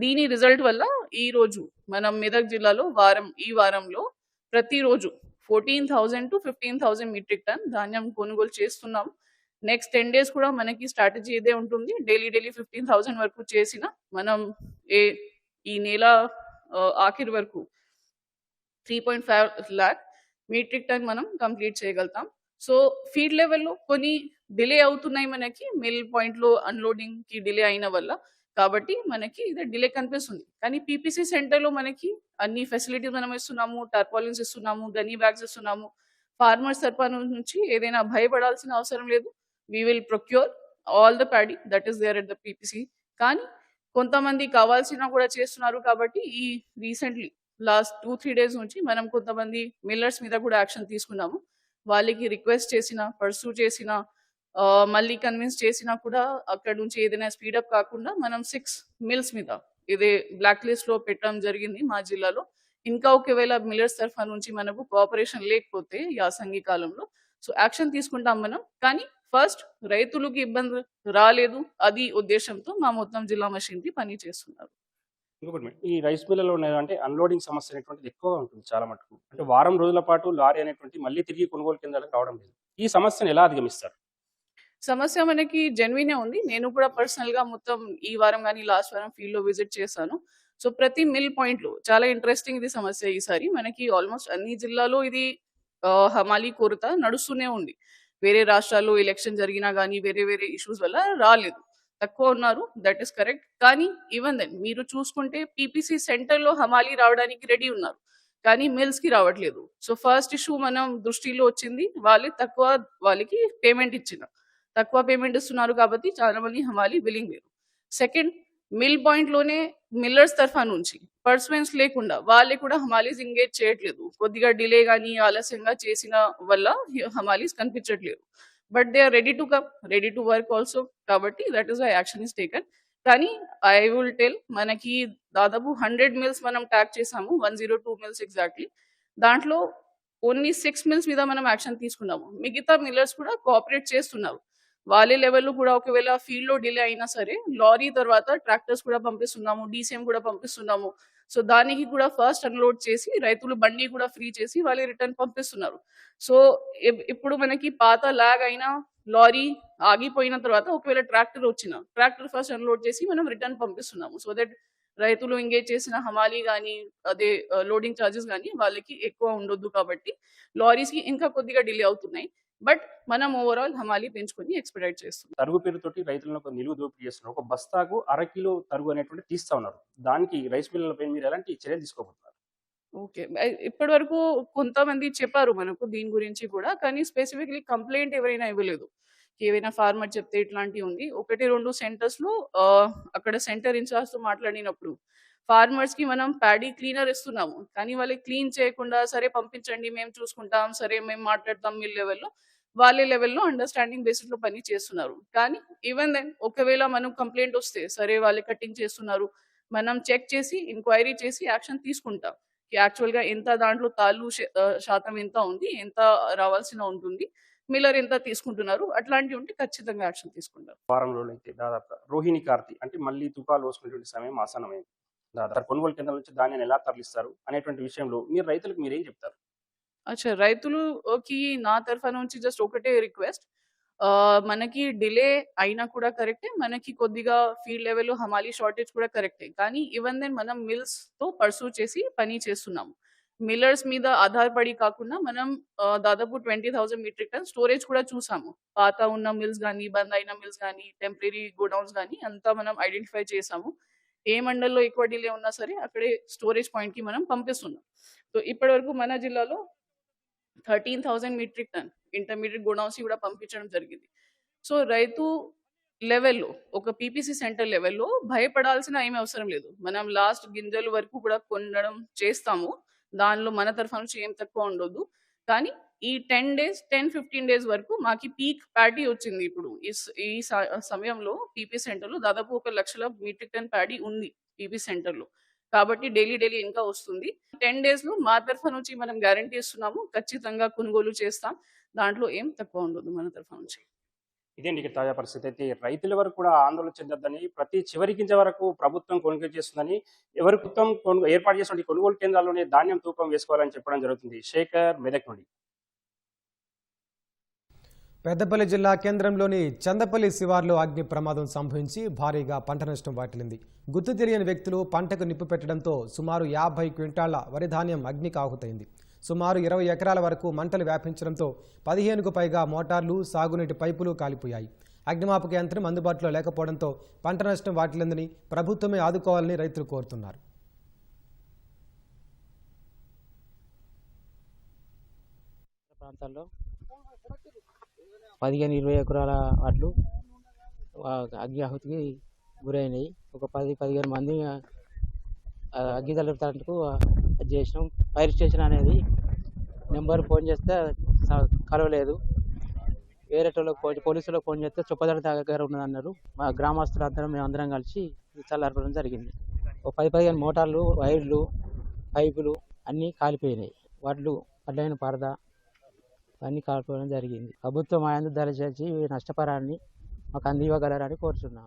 Speaker 14: దీని రిజల్ట్ వల్ల ఈ రోజు మనం మెదక్ జిల్లాలో ఈ వారంలో ప్రతిరోజు 14,000 to 15,000 మీట్రిక్ టన్ ధాన్యం కొనుగోలు చేస్తున్నాం. నెక్స్ట్ 10 days కూడా మనకి స్ట్రాటజీ ఇదే ఉంటుంది. డైలీ 15,000 వరకు చేసిన మనం ఈ నెల ఆఖరి వరకు 3.5 lakh మీట్రిక్ టన్ మనం కంప్లీట్ చేయగలుగుతాం. సో ఫీల్డ్ లెవెల్లో కొన్ని డిలే అవుతున్నాయి మనకి మిల్ పాయింట్లో అన్లోడింగ్ కి డిలే అయిన వల్ల. కాబట్టి మనకి ఇది డిలే కనిపిస్తుంది. కానీ పీపీసీ సెంటర్లో మనకి అన్ని ఫెసిలిటీస్ మనం ఇస్తున్నాము, టార్పాలిన్స్ ఇస్తున్నాము, గన్నీ బ్యాగ్స్ ఇస్తున్నాము. ఫార్మర్స్ తరఫు నుంచి ఏదైనా భయపడాల్సిన అవసరం లేదు. We will procure all the paddy that is there at the PPC. కానీ కొంతమంది కావాల్సిన కూడా చేస్తున్నారు. కాబట్టి ఈ రీసెంట్లీ లాస్ట్ 2-3 days నుంచి మనం కొంతమంది మిల్లర్స్ మీద కూడా యాక్షన్ తీసుకున్నాము. వాళ్ళకి రిక్వెస్ట్ చేసిన, పర్సూ చేసిన, మళ్ళీ కన్విన్స్ చేసినా కూడా అక్కడ నుంచి ఏదైనా స్పీడప్ కాకుండా మనం 6 మిల్స్ మీద ఇదే బ్లాక్ లిస్ట్ లో పెట్టడం జరిగింది మా జిల్లాలో. ఇంకా ఒకవేళ మిల్లర్స్ తరఫా నుంచి మనకు కోఆపరేషన్ లేకపోతే యాసంగి కాలంలో సో యాక్షన్ తీసుకుంటాం మనం. కానీ ఫస్ట్ రైతులకు ఇబ్బంది రాలేదు, అది ఉద్దేశంతో మా మొత్తం జిల్లా మషినరీ పని చేస్తున్నారు.
Speaker 13: ఇంకొకటి మేడం, ఈ రైస్ మిల్లలో అంటే అన్లోడింగ్ సమస్య అనేటువంటిది ఎక్కువగా ఉంటుంది చాలా మటుకు. అంటే వారం రోజుల పాటు లారీ అనేటువంటి మళ్ళీ తిరిగి కొనుగోలు కేంద్రాలకు రావడం లేదు. ఈ సమస్యను ఎలా అధిగమిస్తారు?
Speaker 14: సమస్య మనకి జెన్యునే ఉంది. నేను కూడా పర్సనల్‌గా మొత్తం ఈ వారం గాని, లాస్ట్ వారం ఫీల్డ్‌లో విజిట్ చేశాను. సో, ప్రతి మిల్ పాయింట్‌లో చాలా ఇంట్రెస్టింగ్ ఇది సమస్య ఈసారి. మనకి ఆల్మోస్ట్ అన్ని జిల్లాలో ఇది హమాలీ కొరత నడుస్తూనే ఉంది. వేరే రాష్ట్రాల్లో ఎలక్షన్ జరిగినా గానీ, వేరే వేరే ఇష్యూస్ వల్ల రాలేదు. తక్కువ ఉన్నారు. That is correct. కానీ ఈవెన్ దెన్ మీరు చూసుకుంటే పీపీసీ సెంటర్‌లో హమాలీ రావడానికి రెడీ ఉన్నారు. కానీ మిల్స్‌కి రావట్లేదు. సో, ఫస్ట్ ఇష్యూ మనం దృష్టిలో వచ్చింది. వాళ్ళకి పేమెంట్ ఇచ్చిన. తక్కువ పేమెంట్ ఇస్తున్నారు కాబట్టి చాలా మంది హమాలీ విల్లింగ్ లేరు. సెకండ్, మిల్ పాయింట్‌లోనే మిల్లర్స్ తరఫా నుంచి పర్సనెన్స్ లేకుండా వాళ్ళే కూడా హమాలీస్ ఎంగేజ్ చేయట్లేదు. కొద్దిగా డిలే గానీ, ఆలస్యంగా చేసిన వల్ల హమాలీస్ కనిపించట్లేదు. But they are ready to come, ready to work also. కాబట్టి that is why action is taken. కానీ ఐ విల్ టెల్, మనకి దాదాపు 100 మిల్స్ మనం ట్యాగ్ చేసాము. 102 మిల్స్ ఎగ్జాక్ట్‌లీ. దాంట్లో ఓన్లీ 6 మిల్స్ మీద మనం యాక్షన్ తీసుకున్నాము. మిగతా మిల్లర్స్ కూడా కోఆపరేట్ చేస్తున్నారు. వాళ్ళ లెవెల్‌లో కూడా ఒకవేళ ఫీల్డ్‌లో డిలే అయినా సరే లారీ తర్వాత ట్రాక్టర్స్ కూడా పంపిస్తున్నాము. డీసీఎం కూడా పంపిస్తున్నాము. సో, దానికి కూడా ఫస్ట్ అన్‌లోడ్ చేసి రైతులు బండి కూడా ఫ్రీ చేసి వాళ్ళే రిటర్న్ పంపిస్తున్నారు. సో, ఇప్పుడు మనకి పాత లాగ్ అయిన లారీ ఆగిపోయిన తర్వాత ఒకవేళ ట్రాక్టర్ వచ్చినా ట్రాక్టర్ ఫస్ట్ అన్‌లోడ్ చేసి మనం రిటర్న్ పంపిస్తున్నాము. సో దట్ రైతులు ఎంగేజ్ చేసిన హమాలీ గానీ, అదే లోడింగ్ చార్జెస్ గానీ వాళ్ళకి ఎక్కువ ఉండొద్దు కాబట్టి లారీస్‌కి ఇంకా కొద్దిగా డిలే అవుతున్నాయి. బట్ మనం ఓవరాల్ హమాలీ పెంచుకొని ఎక్స్‌పెడైట్ చేస్తున్నాం.
Speaker 13: తరుగు పేరుతోటి రైతులను ఒక నిలువు దోపిడీ చేస్తున్నారు. ఒక బస్తాకు అర కిలో తరుగు అనేటువంటిది తీస్తా ఉన్నారు. దానికి రైస్ మిల్లర్లపై మీరు ఎలాంటి చర్యలు తీసుకోబోతున్నారు?
Speaker 14: ఓకే. ఇప్పటివరకు కొంతమంది చెప్పారు మనకు దీని గురించి కూడా. కానీ స్పెసిఫిక్‌లీ కంప్లెయింట్ ఎవరైనా ఇవ్వలేదు. ఏవైనా ఫార్మర్ చెప్తే ఇట్లాంటివి ఉంది. 1, 2 సెంటర్స్‌లో అక్కడ సెంటర్ ఇన్‌చార్జ్‌తో మాట్లాడినప్పుడు ఫార్మర్స్‌కి మనం ప్యాడీ క్లీనర్ ఇస్తున్నాము. కానీ వాళ్ళకి క్లీన్ చేయకుండా సరే పంపించండి, మేము చూసుకుంటాం, సరే మేము మాట్లాడతాం మిల్ లెవెల్‌లో. వాళ్ళ లెవెల్‌లో అండర్‌స్టాండింగ్ బేసిస్‌లో పని చేస్తున్నారు. కానీ ఈవెన్ దెన్ ఒకవేళ మనం కంప్లెయింట్ వస్తే సరే వాళ్ళు కటింగ్ చేస్తున్నారు. మనం చెక్ చేసి, ఎంక్వైరీ చేసి యాక్షన్ తీసుకుంటాం. యాక్చువల్‌గా ఎంత దాంట్లో శాతం ఎంత ఉంది, ఎంత రావాల్సిన ఉంటుంది, మిల్లర్ ఎంత తీసుకుంటున్నారు, అట్లాంటివి ఉంటే ఖచ్చితంగా యాక్షన్ తీసుకుంటాం.
Speaker 13: వారం రోజులైతే దాదాపుగా రోహిణి కార్తీ అంటే మళ్ళీ తుఫాలు వస్తున్నటువంటి సమయం ఆసన్నమైంది. దాదాపు కొనుగోలు కేంద్రాల నుంచి ధాన్యాన్ని ఎలా తరలిస్తారు అనేటువంటి విషయంలో మీరు రైతులకు మీరేం చెప్తారు?
Speaker 14: అచ్చా, రైతులుకి నా తరఫు నుంచి జస్ట్ ఒకటే రిక్వెస్ట్. మనకి డిలే అయినా కూడా కరెక్టే. మనకి కొద్దిగా ఫీల్డ్ లెవెల్‌లో హమాలీ షార్టేజ్ కూడా కరెక్టే. కానీ ఈవెన్ దెన్ మనం మిల్స్‌తో పర్సూ చేసి పని చేస్తున్నాము. మిల్లర్స్ మీద ఆధారపడి కాకుండా మనం దాదాపు 20,000 మెట్రిక్ టన్ స్టోరేజ్ కూడా చూసాము. పాత ఉన్న మిల్స్ గానీ, బంద్ అయిన మిల్స్ గానీ, టెంపరరీ గోడౌన్స్ గానీ అంతా మనం ఐడెంటిఫై చేసాము. ఏ మండల్లో ఎక్కువ డిలే ఉన్నా సరే అక్కడే స్టోరేజ్ పాయింట్‌కి మనం పంపిస్తున్నాం. సో, ఇప్పటివరకు మన జిల్లాలో 13,000 మెట్రిక్ టన్ ఇంటర్మీడియట్ గోడౌన్స్‌కి కూడా పంపించడం జరిగింది. సో, రైతు లెవెల్‌లో ఒక పీపీసీ సెంటర్ లెవెల్‌లో భయపడాల్సిన ఏమీ అవసరం లేదు. మనం లాస్ట్ గింజల వరకు కూడా కొనడం చేస్తాము. దానిలో మన తరఫు నుంచి ఏం తక్కువ ఉండొద్దు. కానీ ఈ 10-15 డేస్ వరకు మాకి పీక్ ప్యాడీ వచ్చింది ఇప్పుడు. ఈ సమయంలో పీపీ సెంటర్‌లో దాదాపు 1,00,000 మెట్రిక్ టన్ ప్యాడీ ఉంది పీపీ సెంటర్‌లో. కాబట్టి డైలీ ఇంకా వస్తుంది. 10 డేస్‌లో మా తరఫు నుంచి మనం గ్యారంటీ ఇస్తున్నాము. ఖచ్చితంగా కొనుగోలు చేస్తాం. దాంట్లో ఏం తక్కువ ఉండదు మన తరఫు నుంచి.
Speaker 13: ఇదేంటి ఇక్కడ తాజా పరిస్థితి. అయితే రైతుల వరకు కూడా ఆందోళన చెందొద్దని, ప్రతి చివరి గింజ వరకు ప్రభుత్వం కొనుగోలు చేస్తుందని, ఎవరి ప్రభుత్వం ఏర్పాటు చేసిన కొనుగోలు కేంద్రాల్లోనే ధాన్యం తూకం వేసుకోవాలని చెప్పడం జరుగుతుంది. శేఖర్, మెదక్ నుండి.
Speaker 1: పెద్దపల్లి జిల్లా కేంద్రంలోని చందపల్లి శివార్లో అగ్ని ప్రమాదం సంభవించి భారీగా పంట నష్టం వాటిల్లింది. గుర్తు తెలియని వ్యక్తులు పంటకు నిప్పు పెట్టడంతో సుమారు 50 క్వింటాళ్ల వరి ధాన్యం అగ్నికి ఆహుతైంది. సుమారు 20 ఎకరాల వరకు మంటలు వ్యాపించడంతో 15కు పైగా మోటార్లు, సాగునీటి పైపులు కాలిపోయాయి. అగ్నిమాపక యంత్రం అందుబాటులో లేకపోవడంతో పంట నష్టం వాటిల్లిందని ప్రభుత్వమే ఆదుకోవాలని రైతులు కోరుతున్నారు.
Speaker 15: ప్రాంతాల్లో 15-20 ఎకరాల వడ్లు అగ్ని ఆహుతికి గురైనాయి. ఒక 10-15 మంది అగ్గి తలుపుతాందుకు చేసినాం. ఫైర్ స్టేషన్ అనేది నెంబర్ ఫోన్ చేస్తే కలవలేదు. వేరే పోలీసులకు ఫోన్ చేస్తే చొప్పదడి దగ్గర ఉన్నదన్నారు. మా గ్రామస్తులందరం మేమందరం కలిసి చల్లారపడం జరిగింది. ఒక 10-15 మోటార్లు, వైర్లు, పైపులు అన్నీ కాలిపోయినాయి. వడ్లైన పరద అన్నీ కాలిపోవడం జరిగింది. ప్రభుత్వం ఆయందు దయచేసి నష్టపరాన్ని మాకు అందివ్వగలరని కోరుతున్నాం.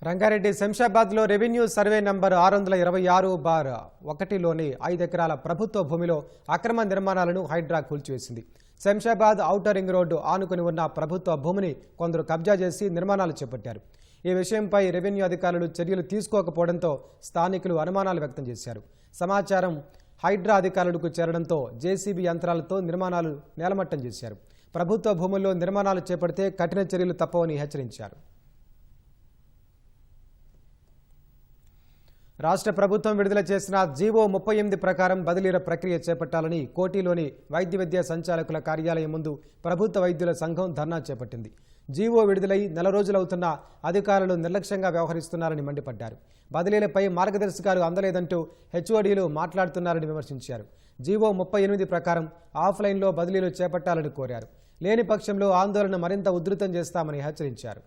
Speaker 1: రంగారెడ్డి శంషాబాద్లో రెవెన్యూ సర్వే నంబర్ 626/1లోని 5 ఎకరాల ప్రభుత్వ భూమిలో అక్రమ నిర్మాణాలను హైడ్రా కూల్చివేసింది. శంషాబాద్ ఔటర్ రింగ్ రోడ్డు ఆనుకుని ఉన్న ప్రభుత్వ భూమిని కొందరు కబ్జా చేసి నిర్మాణాలు చేపట్టారు. ఈ విషయంపై రెవెన్యూ అధికారులు చర్యలు తీసుకోకపోవడంతో స్థానికులు అనుమానాలు వ్యక్తం చేశారు. సమాచారం హైడ్రా అధికారులకు చేరడంతో జేసీబీ యంత్రాలతో నిర్మాణాలు నేలమట్టం చేశారు. ప్రభుత్వ భూముల్లో నిర్మాణాలు చేపడితే కఠిన చర్యలు తప్పవని హెచ్చరించారు. రాష్ట్ర ప్రభుత్వం విడుదల చేసిన జీవో 38 ప్రకారం బదిలీల ప్రక్రియ చేపట్టాలని కోటిలోని వైద్య విద్యా సంచాలకుల కార్యాలయం ముందు ప్రభుత్వ వైద్యుల సంఘం ధర్నా చేపట్టింది. జీవో విడుదలై నెల రోజులవుతున్నా అధికారులు నిర్లక్ష్యంగా వ్యవహరిస్తున్నారని మండిపడ్డారు. బదిలీలపై మార్గదర్శకాలు అందలేదంటూ హెచ్ఓడీలు మాట్లాడుతున్నారని విమర్శించారు. జీవో 38 ప్రకారం ఆఫ్లైన్లో బదిలీలు చేపట్టాలని కోరారు. లేని పక్షంలో ఆందోళన మరింత ఉధృతం చేస్తామని హెచ్చరించారు.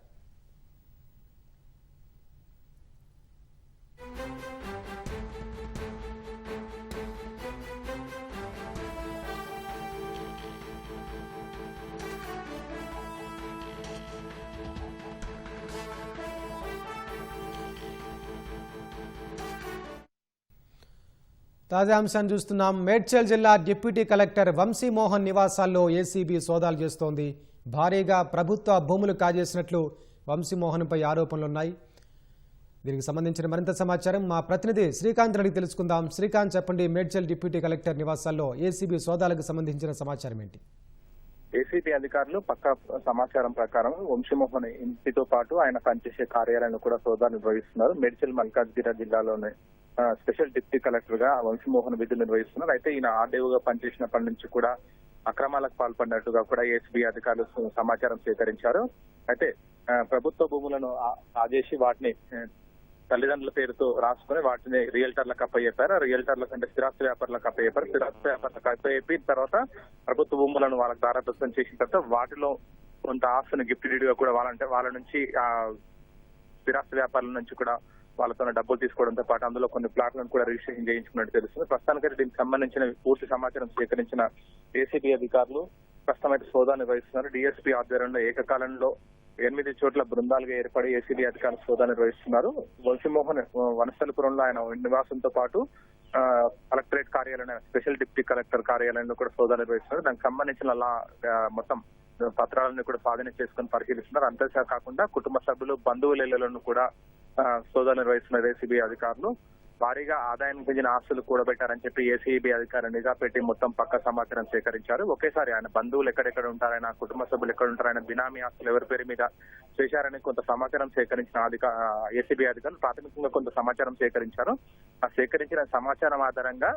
Speaker 1: తాజా అంశాన్ని చూస్తున్నాం. మేడ్చల్ జిల్లా డిప్యూటీ కలెక్టర్ వంశీమోహన్ నివాసాల్లో ఏసీబీ సోదాలు చేస్తోంది. భారీగా ప్రభుత్వ భూములు కాజేసినట్లు వంశీమోహన్పై ఆరోపణలున్నాయి. దీనికి సంబంధించిన మరింత సమాచారం మా ప్రతినిధి శ్రీకాంత్ అడిగి తెలుసుకుందాం. శ్రీకాంత్, చెప్పండి, మేడ్చల్ డిప్యూటీ కలెక్టర్ నివాసాల్లో ఏసీబీ సోదాలకు సంబంధించిన సమాచారం ఏంటి?
Speaker 16: ఏసీబీ అధికారులు పక్కా సమాచారం ప్రకారం వంశీమోహన్ ఇంటితో పాటు ఆయన పనిచేసే కార్యాలయాన్ని కూడా సోదాలు నిర్వహిస్తున్నారు. మేడ్చల్ మల్కాజ్గిరి జిల్లాలోనే స్పెషల్ డిప్యూటీ కలెక్టర్ గా వంశీమోహన్ విధులు నిర్వహిస్తున్నారు. అయితే ఈయన ఆర్డీఓగా పనిచేసినప్పటి నుంచి కూడా అక్రమాలకు పాల్పడినట్టుగా కూడా ఏసీబీ అధికారులు సమాచారం సేకరించారు. అయితే ప్రభుత్వ భూములను ఆదేశి వాటిని తల్లిదండ్రుల పేరుతో రాసుకుని వాటిని రియల్టర్లకు అప్పయ్యారు. రియల్టర్లకు అంటే స్థిరాస్తి వ్యాపారులకు అప్పయ్యారు. స్థిరాస్తి వ్యాపారులకు అప్పయ్యిన తర్వాత ప్రభుత్వ భూములను వాళ్ళకి దారాదత్తం చేసిన తర్వాత వాటిలో కొంత ఆస్తుని గిఫ్ట్ డీడ్గా కూడా వాళ్ళ నుంచి ఆ స్థిరాస్తి వ్యాపారుల నుంచి కూడా వాళ్ళతో డబ్బులు తీసుకోవడంతో పాటు అందులో కొన్ని ప్లాట్లను కూడా రిజిస్ట్రేషన్ చేయించుకున్నట్టు తెలుస్తుంది. ప్రస్తుతానికైతే దీనికి సంబంధించిన పూర్తి సమాచారం సేకరించిన ఏసీబీ అధికారులు ప్రస్తుతం అయితే సోదా నిర్వహిస్తున్నారు. డిఎస్పీ ఆధ్వర్యంలో ఏకకాలంలో 8 చోట్ల బృందాలుగా ఏర్పడి ఏసీబీ అధికారులు సోదా నిర్వహిస్తున్నారు. వంశీమోహన్ వనస్థలపురంలో ఆయన నివాసంతో పాటు కలెక్టరేట్ కార్యాలయం స్పెషల్ డిప్యూటీ కలెక్టర్ కార్యాలయంలో కూడా సోదా నిర్వహిస్తున్నారు. దానికి సంబంధించిన మొత్తం పత్రాలను కూడా స్వాధీనం చేసుకుని పరిశీలిస్తున్నారు. అంతే కాకుండా కుటుంబ సభ్యులు బంధువుల ఇళ్లను కూడా సోదా నిర్వహిస్తున్నారు ఏసీబీ అధికారులు. భారీగా ఆదాయం పెంచిన ఆస్తులు కూడబెట్టారని చెప్పి ఏసీబీ అధికారులు నిఘా పెట్టి మొత్తం పక్క సమాచారం సేకరించారు. ఒకేసారి ఆయన బంధువులు ఎక్కడెక్కడ ఉంటారు, ఆయన కుటుంబ సభ్యులు ఎక్కడ ఉంటారు, ఆయన బినామీ ఆస్తులు ఎవరి పేరు మీద చేశారని కొంత సమాచారం సేకరించిన ఏసీబీ అధికారులు ప్రాథమికంగా కొంత సమాచారం సేకరించారు. ఆ సేకరించిన సమాచారం ఆధారంగా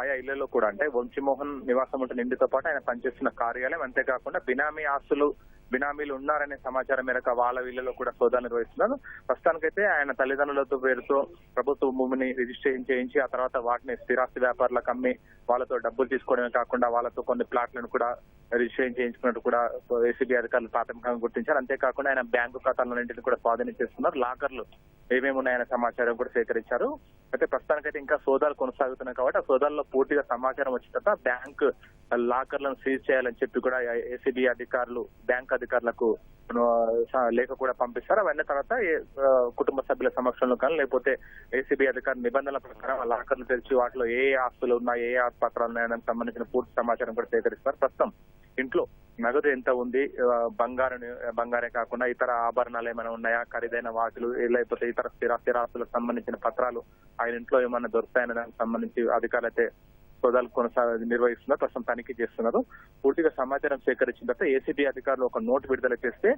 Speaker 16: ఆయా ఇళ్లలో కూడా అంటే వంశీమోహన్ నివాసం ఉంటున్న ఇంటితో పాటు ఆయన పనిచేస్తున్న కార్యాలయం, అంతేకాకుండా బినామీలు ఉన్నారనే సమాచారం మేరకు వాళ్ళ ఇళ్లలో కూడా సోదా నిర్వహిస్తున్నారు. ప్రస్తుతానికైతే ఆయన తల్లిదండ్రులతో పేరుతో ప్రభుత్వ భూమిని రిజిస్ట్రేషన్ చేయించి ఆ తర్వాత వాటిని స్థిరాస్తి వ్యాపారులకు అమ్మి వాళ్ళతో డబ్బులు తీసుకోవడమే కాకుండా వాళ్ళతో కొన్ని ప్లాట్లను కూడా రిజిస్ట్రేషన్ చేయించుకున్నట్టు కూడా ఏసీబీ అధికారులు ప్రాథమికంగా గుర్తించారు. అంతేకాకుండా ఆయన బ్యాంకు ఖాతాలన్నింటినీ కూడా స్వాధీనం చేస్తున్నారు. లాకర్లు ఏమేమి ఉన్నాయనే సమాచారం కూడా సేకరించారు. అయితే ప్రస్తుతానికైతే ఇంకా సోదాలు కొనసాగుతున్నాయి కాబట్టి ఆ సోదాల్లో పూర్తిగా సమాచారం వచ్చిన తర్వాత బ్యాంక్ లాకర్లను సీజ్ చేయాలని చెప్పి కూడా ఏసీబీ అధికారులు బ్యాంక్ అధికారులకు లేఖ కూడా పంపిస్తారు. అవన్నీ తర్వాత కుటుంబ సభ్యుల సమక్షంలో కానీ లేకపోతే ఏసీబీ అధికారుల నిబంధనల ప్రకారం ఆ లాకర్లు తెరిచి వాటిలో ఏ ఆస్తులు ఉన్నాయి, ఏ ఆస్తి పత్రాలు ఉన్నాయని సంబంధించిన పూర్తి సమాచారం కూడా సేకరిస్తారు. ప్రస్తుతం ఇంట్లో నగదు ఎంత ఉంది, బంగారే కాకుండా ఇతర ఆభరణాలు ఏమైనా ఉన్నాయా, ఖరీదైన వాచులు లేకపోతే ఇతర స్థిరాస్తులకు సంబంధించిన పత్రాలు ఆయన ఇంట్లో ఏమైనా దొరుకుతాయనే దానికి సంబంధించి అధికారులు అయితే సోదాలు నిర్వహిస్తున్నారు. ప్రస్తుతం తనిఖీ చేస్తున్నారు. పూర్తిగా సమాచారం సేకరించిన తర్వాత ఏసీబీ అధికారులు ఒక నోటు విడుదల చేస్తే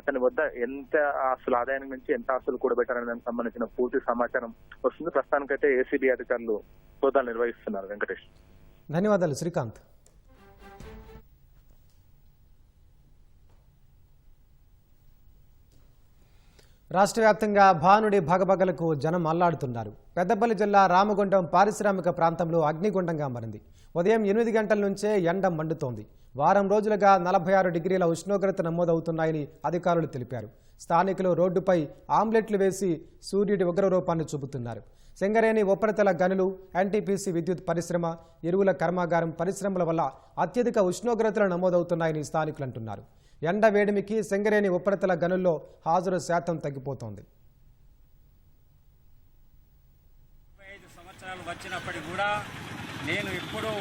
Speaker 16: అతని వద్ద ఎంత ఆస్తులు ఆదాయం నుంచి ఎంత ఆస్తులు కూడబెట్టారనే దానికి సంబంధించిన పూర్తి సమాచారం వస్తుంది. ప్రస్తుతానికైతే ఏసీబీ అధికారులు సోదాలు నిర్వహిస్తున్నారు. వెంకటేష్,
Speaker 1: ధన్యవాదాలు శ్రీకాంత్. రాష్ట్ర వ్యాప్తంగా భానుడి భగభగలకు జనం అల్లాడుతున్నారు. పెద్దపల్లి జిల్లా రామగుండం పారిశ్రామిక ప్రాంతంలో అగ్నిగుండంగా మారింది. ఉదయం 8 గంటల నుంచే ఎండ మండుతోంది. వారం రోజులుగా 46 డిగ్రీల ఉష్ణోగ్రత నమోదవుతున్నాయని అధికారులు తెలిపారు. స్థానికులు రోడ్డుపై ఆమ్లెట్లు వేసి సూర్యుడి ఉగ్రరూపాన్ని చూపుతున్నారు. సింగరేణి ఉపరితల గనులు, ఎన్టీపీసీ విద్యుత్ పరిశ్రమ, ఎరువుల కర్మాగారం పరిశ్రమల వల్ల అత్యధిక ఉష్ణోగ్రతలు నమోదవుతున్నాయని స్థానికులు అంటున్నారు. ఎండ వేడిమికి సింగరేణి ఉపరితల గనుల్లో హాజరు శాతం తగ్గిపోతోంది.
Speaker 17: అయినప్పటికీ కూడా నేను ఎప్పుడూ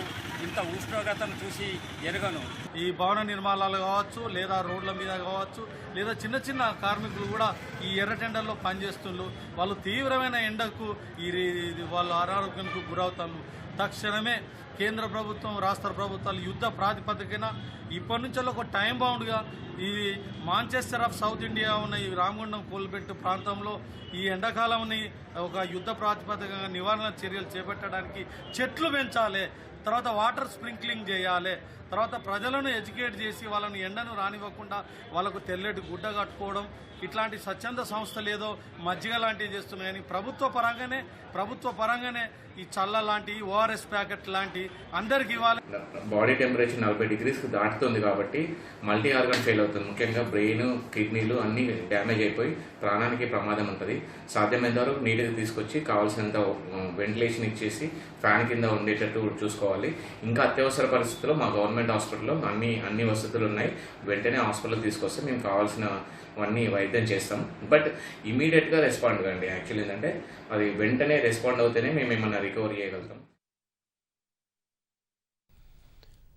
Speaker 17: ఇంత ఉష్ణోగ్రతను చూసి ఎరగను.
Speaker 18: ఈ భవన నిర్మాణాలు కావచ్చు, లేదా రోడ్ల మీద కావచ్చు, లేదా చిన్న చిన్న కార్మికులు కూడా ఈ ఎర్రటెండల్లో పనిచేస్తున్నారు. వాళ్ళు తీవ్రమైన ఎండకు వాళ్ళు అనారోగ్యానికి గురవుతారు. తక్షణమే కేంద్ర ప్రభుత్వం, రాష్ట్ర ప్రభుత్వాలు యుద్ధ ప్రాతిపదికన ఇప్పటి నుంచి ఒక టైం బౌండ్గా ఈ మాంచెస్టర్ ఆఫ్ సౌత్ ఇండియా ఉన్న ఈ రామగుండం కోల్బెట్టు ప్రాంతంలో ఈ ఎండాకాలంని ఒక యుద్ధ ప్రాతిపదికగా నివారణ చర్యలు చేపట్టడానికి చెట్లు పెంచాలి, తర్వాత వాటర్ స్ప్రింక్లింగ్ చేయాలి, తర్వాత ప్రజలను ఎడ్యుకేట్ చేసి వాళ్ళని ఎండను రానివ్వకుండా వాళ్ళకు తెల్లటి గుడ్డ కట్టుకోవడం, ఇట్లాంటి స్వచ్ఛంద సంస్థలు ఏదో మజ్జిగ లాంటివి చేస్తున్నాయని ప్రభుత్వ పరంగానే ఈ చల్ల లాంటి ఓఆర్ఎస్ ప్యాకెట్ లాంటి అందరికి ఇవ్వాలి.
Speaker 19: బాడీ టెంపరేచర్ 40 degrees దాటుతుంది కాబట్టి మల్టీ ఆర్గన్ ఫెయిల్ అవుతుంది. ముఖ్యంగా బ్రెయిన్, కిడ్నీలు అన్నీ డ్యామేజ్ అయిపోయి ప్రాణానికి ప్రమాదం ఉంటుంది. సాధ్యమైనంత వరకు నీట్గా తీసుకొచ్చి కావాల్సినంత వెంటిలేషన్ ఇచ్చేసి ఫ్యాన్ కింద ఉండేటట్టు చూసుకోవాలి. ఇంకా అత్యవసర పరిస్థితుల్లో మా గవర్నమెంట్ హాస్పిటల్లో అన్ని వసతులు ఉన్నాయి. వెంటనే హాస్పిటల్ తీసుకొస్తే మేము కావాల్సినవన్నీ వైద్యం చేస్తాం. బట్ ఇమీడియట్గా రెస్పాండ్ కండి. యాక్చువల్లీ ఏంటంటే అది వెంటనే రెస్పాండ్ అవుతేనే మేము ఏమన్నా రికవరీ చేయగలుగుతాం.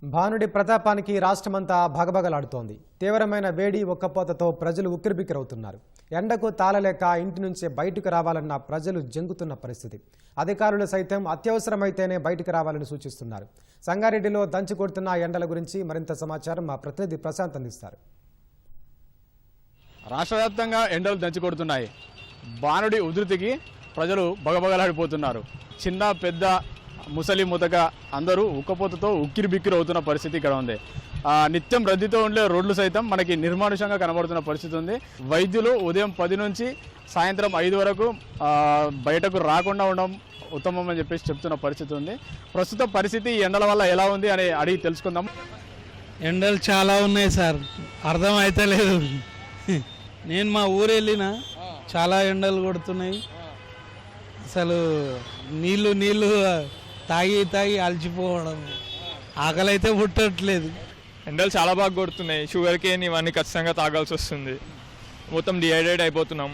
Speaker 1: భానుడి ప్రతాపానికి రాష్ట్రమంతా భగభగలాడుతోంది. తీవ్రమైన వేడి ఒక్కపోతతో ప్రజలు ఉక్కిరిబిక్కిరవుతున్నారు. ఎండకు తాళలేక ఇంటి నుంచే బయటకు రావాలన్న ప్రజలు జంకుతున్న పరిస్థితి. అధికారులు సైతం అత్యవసరమైతేనే బయటకు రావాలని సూచిస్తున్నారు. సంగారెడ్డిలో దంచి కొడుతున్న ఎండల గురించి మరింత సమాచారం మా ప్రతినిధి ప్రశాంత్ అందిస్తారు.
Speaker 20: రాష్ట్ర వ్యాప్తంగా ఎండలు దంచి కొడుతున్నాయి. భానుడి ఉధృతికి ప్రజలు బగబగలాడిపోతున్నారు. చిన్న పెద్ద ముసలి ముతక అందరూ ఉక్కపోతతో ఉక్కిరిబిక్కిరి అవుతున్న పరిస్థితి ఇక్కడ ఉంది. నిత్యం రద్దీతో ఉండే రోడ్లు సైతం మనకి నిర్మానుషంగా కనబడుతున్న పరిస్థితి ఉంది. వైద్యులు ఉదయం 10 నుంచి సాయంత్రం 5 వరకు బయటకు రాకుండా ఉండడం ఉత్తమం అని చెప్పేసి చెప్తున్న పరిస్థితి ఉంది. ప్రస్తుత పరిస్థితి ఈ ఎండల వల్ల ఎలా ఉంది అని అడిగి తెలుసుకుందాం.
Speaker 21: ఎండలు చాలా ఉన్నాయి సార్, అర్థం అయితే లేదు. నేను మా ఊరు వెళ్ళినా చాలా ఎండలు కొడుతున్నాయి. అసలు నీళ్ళు తాగి అలసిపోవడం, ఆకలి అయితే పుట్టట్లేదు.
Speaker 22: ఎండలు చాలా బాగా కొడుతున్నాయి. షుగర్ కేన్ ఇవన్నీ ఖచ్చితంగా తాగాల్సి వస్తుంది. మొత్తం డిహైడ్రేట్ అయిపోతున్నాం.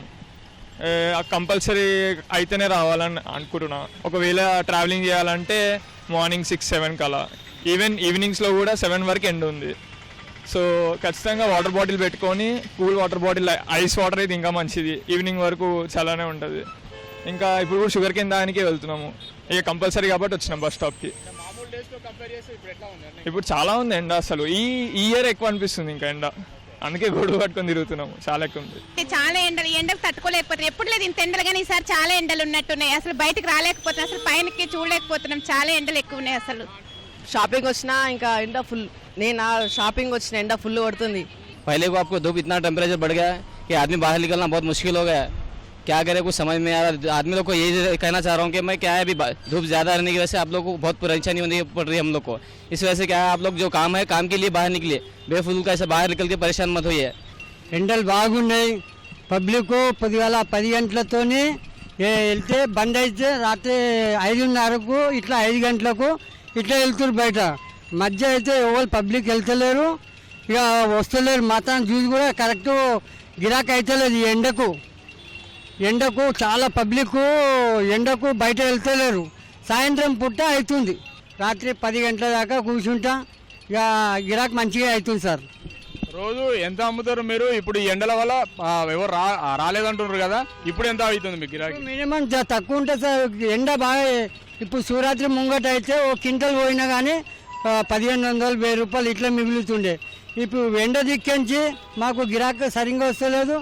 Speaker 22: కంపల్సరీ అయితేనే రావాలని అనుకుంటున్నా. ఒకవేళ ట్రావెలింగ్ చేయాలంటే మార్నింగ్ 6-7 కలా, ఈవినింగ్స్లో కూడా 7 వరకు ఎండ ఉంది. సో ఖచ్చితంగా వాటర్ బాటిల్ పెట్టుకొని, cool water bottle, ice water అయితే ఇంకా మంచిది. ఈవినింగ్ వరకు చల్లనే ఉంటుంది. ఇంకా ఇప్పుడు కూడా షుగర్ కేన్ దానికే వెళ్తున్నాము. ఇక కంపల్సరీ కాబట్టి వచ్చినాం బస్ స్టాప్కి. ఇప్పుడు చాలా ఉంది ఎండ. అసలు ఈ ఇయర్ ఎక్కువ అనిపిస్తుంది ఇంకా ఎండ. అందుకే గొడుగు పట్టుకొని తిరుగుతున్నాము. చాలా ఎక్కువ ఉంది.
Speaker 23: చాలా ఎండకు తట్టుకోలేకపోతున్నాం. ఎప్పుడు లేదు ఇంత ఎండలు, కానీ ఈసారి చాలా ఎండలు ఉన్నట్టున్నాయి. అసలు బయటకు రాలేకపోతున్నాం, అసలు పైనకి చూడలేకపోతున్నాం. చాలా ఎండలు ఎక్కువ ఉన్నాయి. అసలు
Speaker 24: షాపింగ్ వచ్చినా ఇంకా ఎండ ఫుల్. నేను షాపింగ్ వచ్చిన ఎండ ఫుల్ पड़ती। पहले को आपको धूप इतना टेम्परेचर बढ़ गया कि आदमी बाहर निकलना बहुत मुश्किल हो गया। क्या करे कुछ समझ में आ रहा। आदमी लोग को यही कहना चाह रहा हूँ कि मैं क्या है अभी धूप ज़्यादा रहने की वजह से आप लोग को बहुत परेशानी होनी पड़ रही है हम लोग को। इस वजह से क्या है आप लोग जो काम है काम के लिए बाहर निकलिए, बेफजूल का ऐसे बाहर निकल के परेशान मत होइए।
Speaker 21: ఎండలు బాగున్నాయి। పబ్లిక్ పొద్దుగాల 10 గంటలతోనే వెళ్తే బంద్ అయితే రాత్రి 5:30కు ఇట్లా 5 గంటలకు ఇట్లా వెళ్తారు బయట। మధ్య అయితే ఎవరు పబ్లిక్ వెళ్తలేరు, ఇక వస్తలేరు। మాత్రం జ్యూస్ కూడా కరెక్ట్ గిరాకీ అయితే లేదు। ఎండకు చాలా పబ్లిక్ ఎండకు బయట వెళ్తలేరు। సాయంత్రం పుట్ట అవుతుంది, రాత్రి 10 గంటల దాకా కూర్చుంటా, ఇక గిరాకీ మంచిగా అవుతుంది సార్।
Speaker 22: రోజు ఎంత అమ్ముతారు మీరు? ఇప్పుడు ఈ ఎండల వల్ల ఎవరు రాలేదంటున్నారు కదా, ఇప్పుడు ఎంత అవుతుంది మీకు గిరాకీ?
Speaker 21: మినిమం తక్కువ ఉంటుంది సార్। ఎండ బాగా ఇప్పుడు శివరాత్రి ముంగట అయితే ఓ క్వింటల్ పోయినా కానీ 1500-1000 రూపాయలు ఇట్లా మిగులుతుండే। ఇప్పుడు ఎండ దిక్కించి మాకు గిరాకీ సరిగ్గా వస్తలేదు।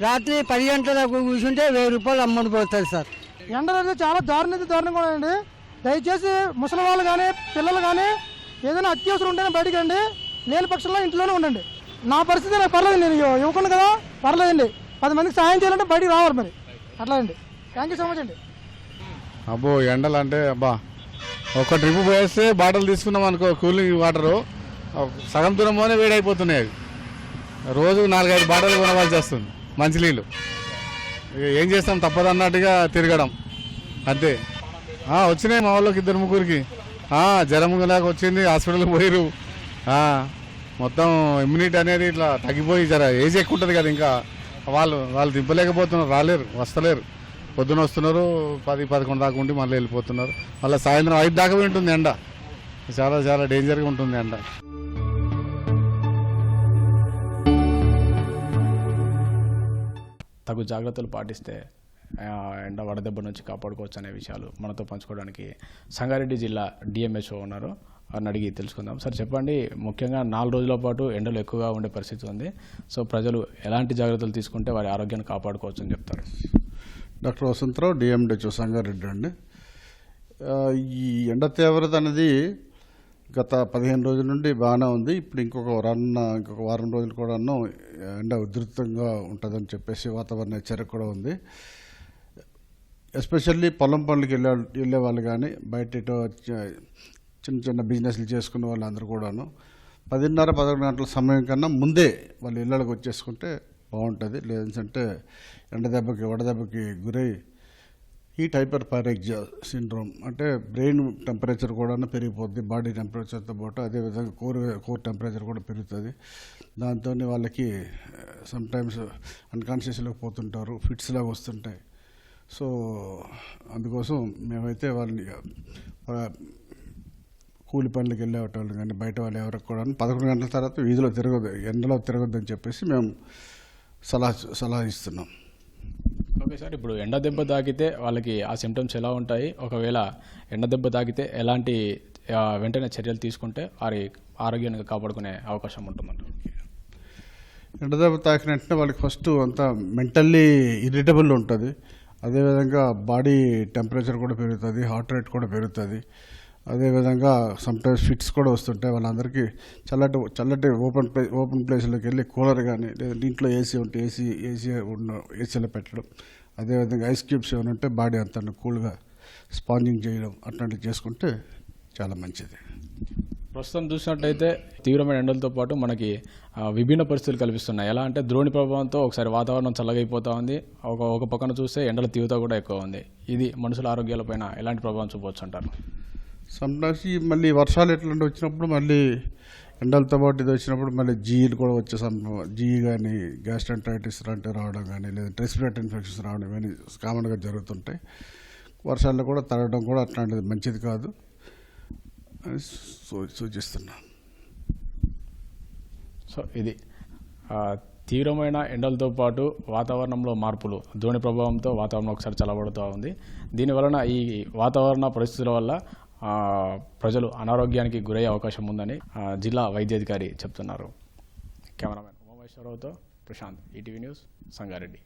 Speaker 21: రాత్రి 10 గంటల దాకా కూర్చుంటే 1000 రూపాయలు అమ్ముడుపోతుంది సార్।
Speaker 25: ఎండలు అయితే చాలా దారుణంగా ఉండండి। దయచేసి ముసలి వాళ్ళు కానీ పిల్లలు కానీ ఏదైనా అత్యవసరం ఉంటేనే బయటికి రండి, లేని పక్షంలో ఇంట్లోనే ఉండండి। నా పరిస్థితి నాకు పర్లేదు, నేను ఇవ్వకుండా కదా పర్లేదండి। 10 మందికి సాయం చేయాలంటే బయటికి రావాలి మరి, అట్లా అండి। థ్యాంక్ యూ సో మచ్ అండి।
Speaker 26: అబ్బో ఎండలు అంటే అబ్బా, ఒక ట్రిప్ పోయేస్తే బాటిల్ తీసుకున్నాం అనుకో కూలింగ్ వాటరు, సగం దూరంలోనే వేడైపోతున్నాయి। రోజు 4-5 బాటిల్ కొనవలసి వస్తుంది మంచినీళ్ళు। ఏం చేస్తాం, తప్పదన్నట్టుగా తిరగడం అంతే। వచ్చినాయి మా వాళ్ళకి 2-3కి జ్వరం లాగా వచ్చింది, హాస్పిటల్కి పోయిరు। మొత్తం ఇమ్యూనిటీ అనేది ఇట్లా తగ్గిపోయి జర ఏజ్ ఎక్కువ ఉంటుంది కదా, ఇంకా వాళ్ళు దింపలేకపోతున్నారు, రాలేరు, వస్తలేరు। పొద్దున వస్తున్నారు 10-11 దాకా ఉండి మళ్ళీ వెళ్ళిపోతున్నారు. మళ్ళీ సాయంత్రం 5 దాకా ఉంటుంది ఎండ. చాలా చాలా డేంజర్గా ఉంటుంది ఎండ.
Speaker 20: తగు జాగ్రత్తలు పాటిస్తే ఎండ వడదెబ్బ నుంచి కాపాడుకోవచ్చు అనే విషయాలు మనతో పంచుకోవడానికి సంగారెడ్డి జిల్లా డిఎంహెచ్ఓ ఉన్నారు. వారిని అడిగి తెలుసుకుందాం. సార్ చెప్పండి, ముఖ్యంగా 4 రోజుల పాటు ఎండలు ఎక్కువగా ఉండే పరిస్థితి ఉంది. సో ప్రజలు ఎలాంటి జాగ్రత్తలు తీసుకుంటే వారి ఆరోగ్యాన్ని కాపాడుకోవచ్చు అని చెప్తారు?
Speaker 26: డాక్టర్ వసంతరావు, డిఎంహెచ్ఓ సంగారెడ్డి అండి. ఈ ఎండ తీవ్రత అనేది గత 15 రోజుల నుండి బాగానే ఉంది. ఇప్పుడు ఇంకొక వారం రోజులు కూడా ఎండ ఉధృతంగా ఉంటుందని చెప్పేసి వాతావరణ హెచ్చరిక కూడా ఉంది. ఎస్పెషల్లీ పొలం పనులకి వెళ్ళే వాళ్ళు కానీ బయట చిన్న చిన్న బిజినెస్లు చేసుకునే వాళ్ళందరూ కూడాను 10:30-11 గంటల సమయం కన్నా ముందే వాళ్ళ ఇళ్ళకి వచ్చేసుకుంటే బాగుంటుంది. లేదంటే వడదెబ్బకి గురై హీట్ హైపర్పారెక్సియా సిండ్రోమ్ అంటే బ్రెయిన్ టెంపరేచర్ కూడా పెరిగిపోద్ది, బాడీ టెంపరేచర్తో పాటు అదేవిధంగా కోర్ టెంపరేచర్ కూడా పెరుగుతుంది. దాంతో వాళ్ళకి సమ్టైమ్స్ అన్కాన్షియస్లోకి పోతుంటారు, ఫిట్స్ లాగా వస్తుంటాయి. సో అందుకోసం మేమైతే వాళ్ళని కూలి పనులకు వెళ్ళేవాళ్ళు కానీ బయట వాళ్ళు ఎవరికి కూడా 11 గంటల తర్వాత వీధిలో ఎండలో తిరగొద్దని చెప్పేసి మేము సలహా ఇస్తున్నాం.
Speaker 20: ఓకే సార్, ఇప్పుడు ఎండ దెబ్బ తాకితే వాళ్ళకి ఆ సిమ్టమ్స్ ఎలా ఉంటాయి? ఒకవేళ ఎండ దెబ్బ తాకితే ఎలాంటి వెంటనే చర్యలు తీసుకుంటే వారి ఆరోగ్యాన్ని కాపాడుకునే అవకాశం ఉంటుందంట?
Speaker 26: ఎండ దెబ్బ తాకిన వెంటనే వాళ్ళకి ఫస్ట్ అంతా మెంటల్లీ ఇరిటబుల్ ఉంటుంది. అదేవిధంగా బాడీ టెంపరేచర్ కూడా పెరుగుతుంది, హార్ట్ రేట్ కూడా పెరుగుతుంది. అదేవిధంగా సమ్టైమ్స్ ఫిట్స్ కూడా వస్తుంటాయి. వాళ్ళందరికీ చల్లటి ఓపెన్ ప్లేస్లోకి వెళ్ళి కూలర్ కానీ లేదా ఇంట్లో ఏసీ ఉంటే ఏసీలో పెట్టడం, అదేవిధంగా ఐస్ క్యూబ్స్ ఏమైనా ఉంటే బాడీ అంతా కూల్గా స్పాంజింగ్ చేయడం అట్లాంటివి చేసుకుంటే చాలా మంచిది.
Speaker 20: ప్రస్తుతం చూసినట్టయితే తీవ్రమైన ఎండలతో పాటు మనకి విభిన్న పరిస్థితులు కల్పిస్తున్నాయి. ఎలా అంటే ద్రోణి ప్రభావంతో ఒకసారి వాతావరణం చల్లగైపోతూ ఉంది, ఒక పక్కన చూస్తే ఎండల తీవ్రత కూడా ఎక్కువ ఉంది. ఇది మనుషుల ఆరోగ్యాలపైన ఎలాంటి ప్రభావం చూపవచ్చు అంటారు?
Speaker 26: సమ్టైమ్స్ మళ్ళీ వర్షాలు ఎట్లాంటి వచ్చినప్పుడు మళ్ళీ ఎండలతో పాటు ఇది వచ్చినప్పుడు మళ్ళీ జీలు కూడా వచ్చే జీఈ కానీ గ్యాస్ట్రైటిస్ లాంటివి రావడం కానీ లేదా రెస్పిరేటరీ ఇన్ఫెక్షన్స్ రావడం ఇవన్నీ కామన్గా జరుగుతుంటాయి. వర్షాల్లో కూడా తడవడం కూడా అట్లాంటిది మంచిది కాదు అని సూచిస్తున్నాం.
Speaker 20: సో ఇది తీవ్రమైన ఎండలతో పాటు వాతావరణంలో మార్పులు, ద్రోణి ప్రభావంతో వాతావరణం ఒకసారి చల్లబడుతూ ఉంది. దీనివలన ఈ వాతావరణ పరిస్థితుల వల్ల ప్రజలు అనారోగ్యానికి గురయ్యే అవకాశం ఉందని జిల్లా వైద్యాధికారి చెప్తున్నారు. కెమెరామెన్ ఉమామేశ్వరరావుతో ప్రశాంత్, ఈటీవీ న్యూస్, సంగారెడ్డి.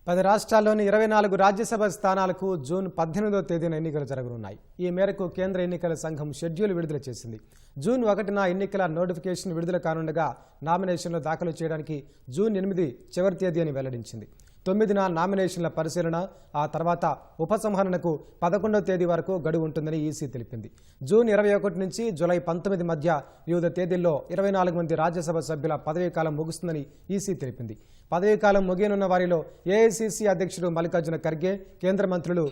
Speaker 1: 10 రాష్ట్రాల్లోని 24 రాజ్యసభ స్థానాలకు జూన్ 18వ తేదీన ఎన్నికలు జరగనున్నాయి. ఈ మేరకు కేంద్ర ఎన్నికల సంఘం షెడ్యూల్ విడుదల చేసింది. జూన్ 1న ఎన్నికల నోటిఫికేషన్ విడుదల కానుండగా నామినేషన్లు దాఖలు చేయడానికి జూన్ 8 చివరి తేదీ అని వెల్లడించింది. 9న నామినేషన్ల పరిశీలన, ఆ తర్వాత ఉపసంహరణకు 11వ తేదీ వరకు గడువు ఉంటుందని ఈసీ తెలిపింది. జూన్ 21 నుంచి జూలై 19 మధ్య వివిధ తేదీల్లో 24 మంది రాజ్యసభ సభ్యుల పదవీకాలం ముగుస్తుందని ఈసీ తెలిపింది. పదవీకాలం ముగియనున్న వారిలో ఏఐసీసీ అధ్యక్షుడు మల్లికార్జున ఖర్గే, కేంద్ర మంత్రులు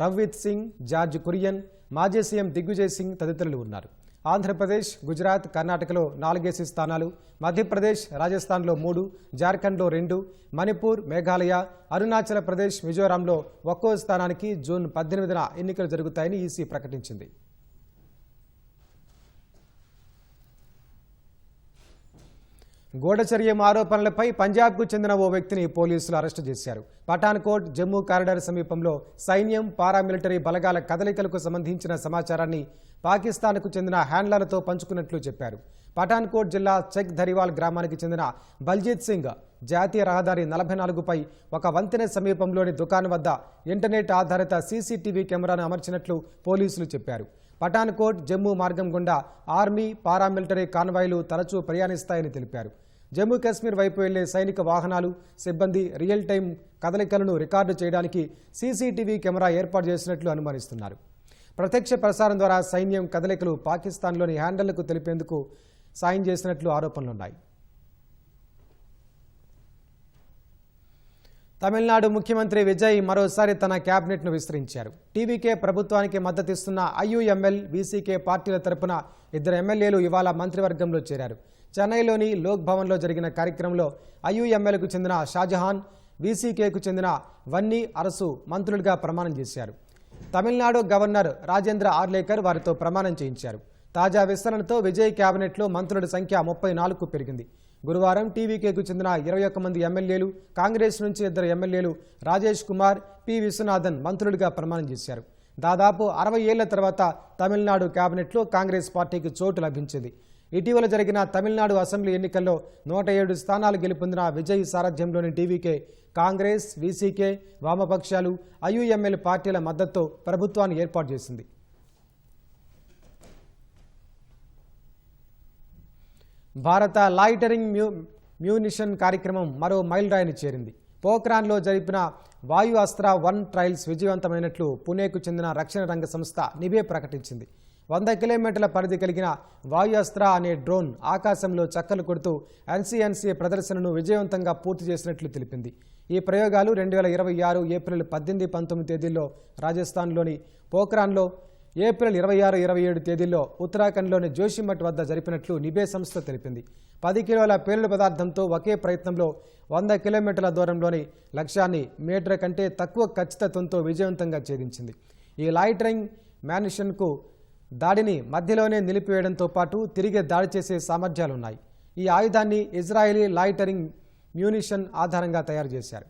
Speaker 1: రవ్నీత్ సింగ్, జార్జ్ కురియన్, మాజీ సీఎం దిగ్విజయ్ సింగ్ తదితరులు ఉన్నారు. ఆంధ్రప్రదేశ్, గుజరాత్, కర్ణాటకలో 4 స్థానాలు, మధ్యప్రదేశ్, రాజస్థాన్లో 3, జార్ఖండ్లో 2, మణిపూర్, మేఘాలయ, అరుణాచల్ ప్రదేశ్, మిజోరాంలో ఒక్కో స్థానానికి జూన్ 18న ఎన్నికలు జరుగుతాయని ఈసీ ప్రకటించింది. గూఢచర్యం ఆరోపణలపై పంజాబ్కు చెందిన ఓ వ్యక్తిని పోలీసులు అరెస్టు చేశారు. పఠాన్కోట్ జమ్మూ కారిడార్ సమీపంలో సైన్యం, పారామిలిటరీ బలగాల కదలికలకు సంబంధించిన సమాచారాన్ని పాకిస్తాన్కు చెందిన హ్యాండ్లర్లతో పంచుకున్నట్లు చెప్పారు. పఠాన్కోట్ జిల్లా చెక్ ధరివాల్ గ్రామానికి చెందిన బల్జీత్ సింగ్ జాతీయ రహదారి 44పై ఒక వంతెన సమీపంలోని దుకాణం వద్ద ఇంటర్నెట్ ఆధారిత సీసీటీవీ కెమెరాను అమర్చినట్లు పోలీసులు చెప్పారు. పఠాన్కోట్ జమ్మూ మార్గం గుండా ఆర్మీ, పారామిలిటరీ కాన్వాయ్లు తరచూ ప్రయాణిస్తాయని తెలిపారు. జమ్మూ కాశ్మీర్ వైపు వెళ్లే సైనిక వాహనాలు, సిబ్బంది రియల్ టైం కదలికలను రికార్డు చేయడానికి సీసీటీవీ కెమెరా ఏర్పాటు చేసినట్లు అనుమానిస్తున్నారు. ప్రత్యక్ష ప్రసారం ద్వారా సైన్యం కదలికలు పాకిస్తాన్లోని హ్యాండళ్లకు తెలిపేందుకు సాయం చేసినట్లు ఆరోపణలున్నాయి. తమిళనాడు ముఖ్యమంత్రి విజయ్ మరోసారి తన క్యాబినెట్ను విస్తరించారు. టీవీకే ప్రభుత్వానికి మద్దతిస్తున్న ఐయుఎంఎల్, వీసీకే పార్టీల తరపున 2 ఎమ్మెల్యేలు ఇవాళ మంత్రివర్గంలో చేరారు. చెన్నైలోని లోక్ భవన్లో జరిగిన కార్యక్రమంలో ఐయుఎంఎల్కు చెందిన షాజహాన్, వీసీకేకు చెందిన వన్నీ అరసు మంత్రులుగా ప్రమాణం చేశారు. తమిళనాడు గవర్నర్ రాజేంద్ర ఆర్లేకర్ వారితో ప్రమాణం చేయించారు. తాజా విస్తరణతో విజయ్ కేబినెట్లో మంత్రుల సంఖ్య 34కు పెరిగింది. గురువారం టీవీకేకు చెందిన 21 మంది ఎమ్మెల్యేలు, కాంగ్రెస్ నుంచి 2 ఎమ్మెల్యేలు రాజేష్ కుమార్, పి విశ్వనాథన్ మంత్రులుగా ప్రమాణం చేశారు. దాదాపు 60 ఏళ్ల తర్వాత తమిళనాడు కేబినెట్లో కాంగ్రెస్ పార్టీకి చోటు లభించింది. ఇటీవల జరిగిన తమిళనాడు అసెంబ్లీ ఎన్నికల్లో 107 స్థానాలు గెలుపొందిన విజయ్ సారథ్యంలోని టీవీకే కాంగ్రెస్, వీసీకే, వామపక్షాలు, ఐయుఎంఎల్ పార్టీల మద్దతుతో ప్రభుత్వాన్ని ఏర్పాటు చేసింది. భారత లాయిటరింగ్ మ్యూనిషన్ కార్యక్రమం మరో మైలురాయిని చేరింది. పోఖ్రాన్లో జరిపిన వాయు అస్త్ర 1 ట్రయల్స్ విజయవంతమైనట్లు పుణేకు చెందిన రక్షణ రంగ సంస్థ నిబే ప్రకటించింది. 100 కిలోమీటర్ల పరిధి కలిగిన వాయు అస్త్ర అనే డ్రోన్ ఆకాశంలో చక్కలు కొడుతూ ఎన్సీఎన్సీ ప్రదర్శనను విజయవంతంగా పూర్తి చేసినట్లు తెలిపింది. ఈ ప్రయోగాలు 2026 ఏప్రిల్ 18, 19 తేదీల్లో రాజస్థాన్లోని పోఖ్రాన్లో, ఏప్రిల్ 26, 27 తేదీల్లో ఉత్తరాఖండ్లోని జోషిమఠ్ వద్ద జరిపినట్లు నిబే సంస్థ తెలిపింది. 10 కిలోల పేలుడు పదార్థంతో ఒకే ప్రయత్నంలో 100 కిలోమీటర్ల దూరంలోని లక్ష్యాన్ని మీటర్ కంటే తక్కువ ఖచ్చితత్వంతో విజయవంతంగా ఛేదించింది. ఈ లాయిటరింగ్ మ్యానిషన్కు దాడిని మధ్యలోనే నిలిపివేయడంతో పాటు తిరిగి దాడి చేసే సామర్థ్యాలున్నాయి. ఈ ఆయుధాన్ని ఇజ్రాయేలీ లాయిటరింగ్ మ్యూనిషన్ ఆధారంగా తయారు చేశారు.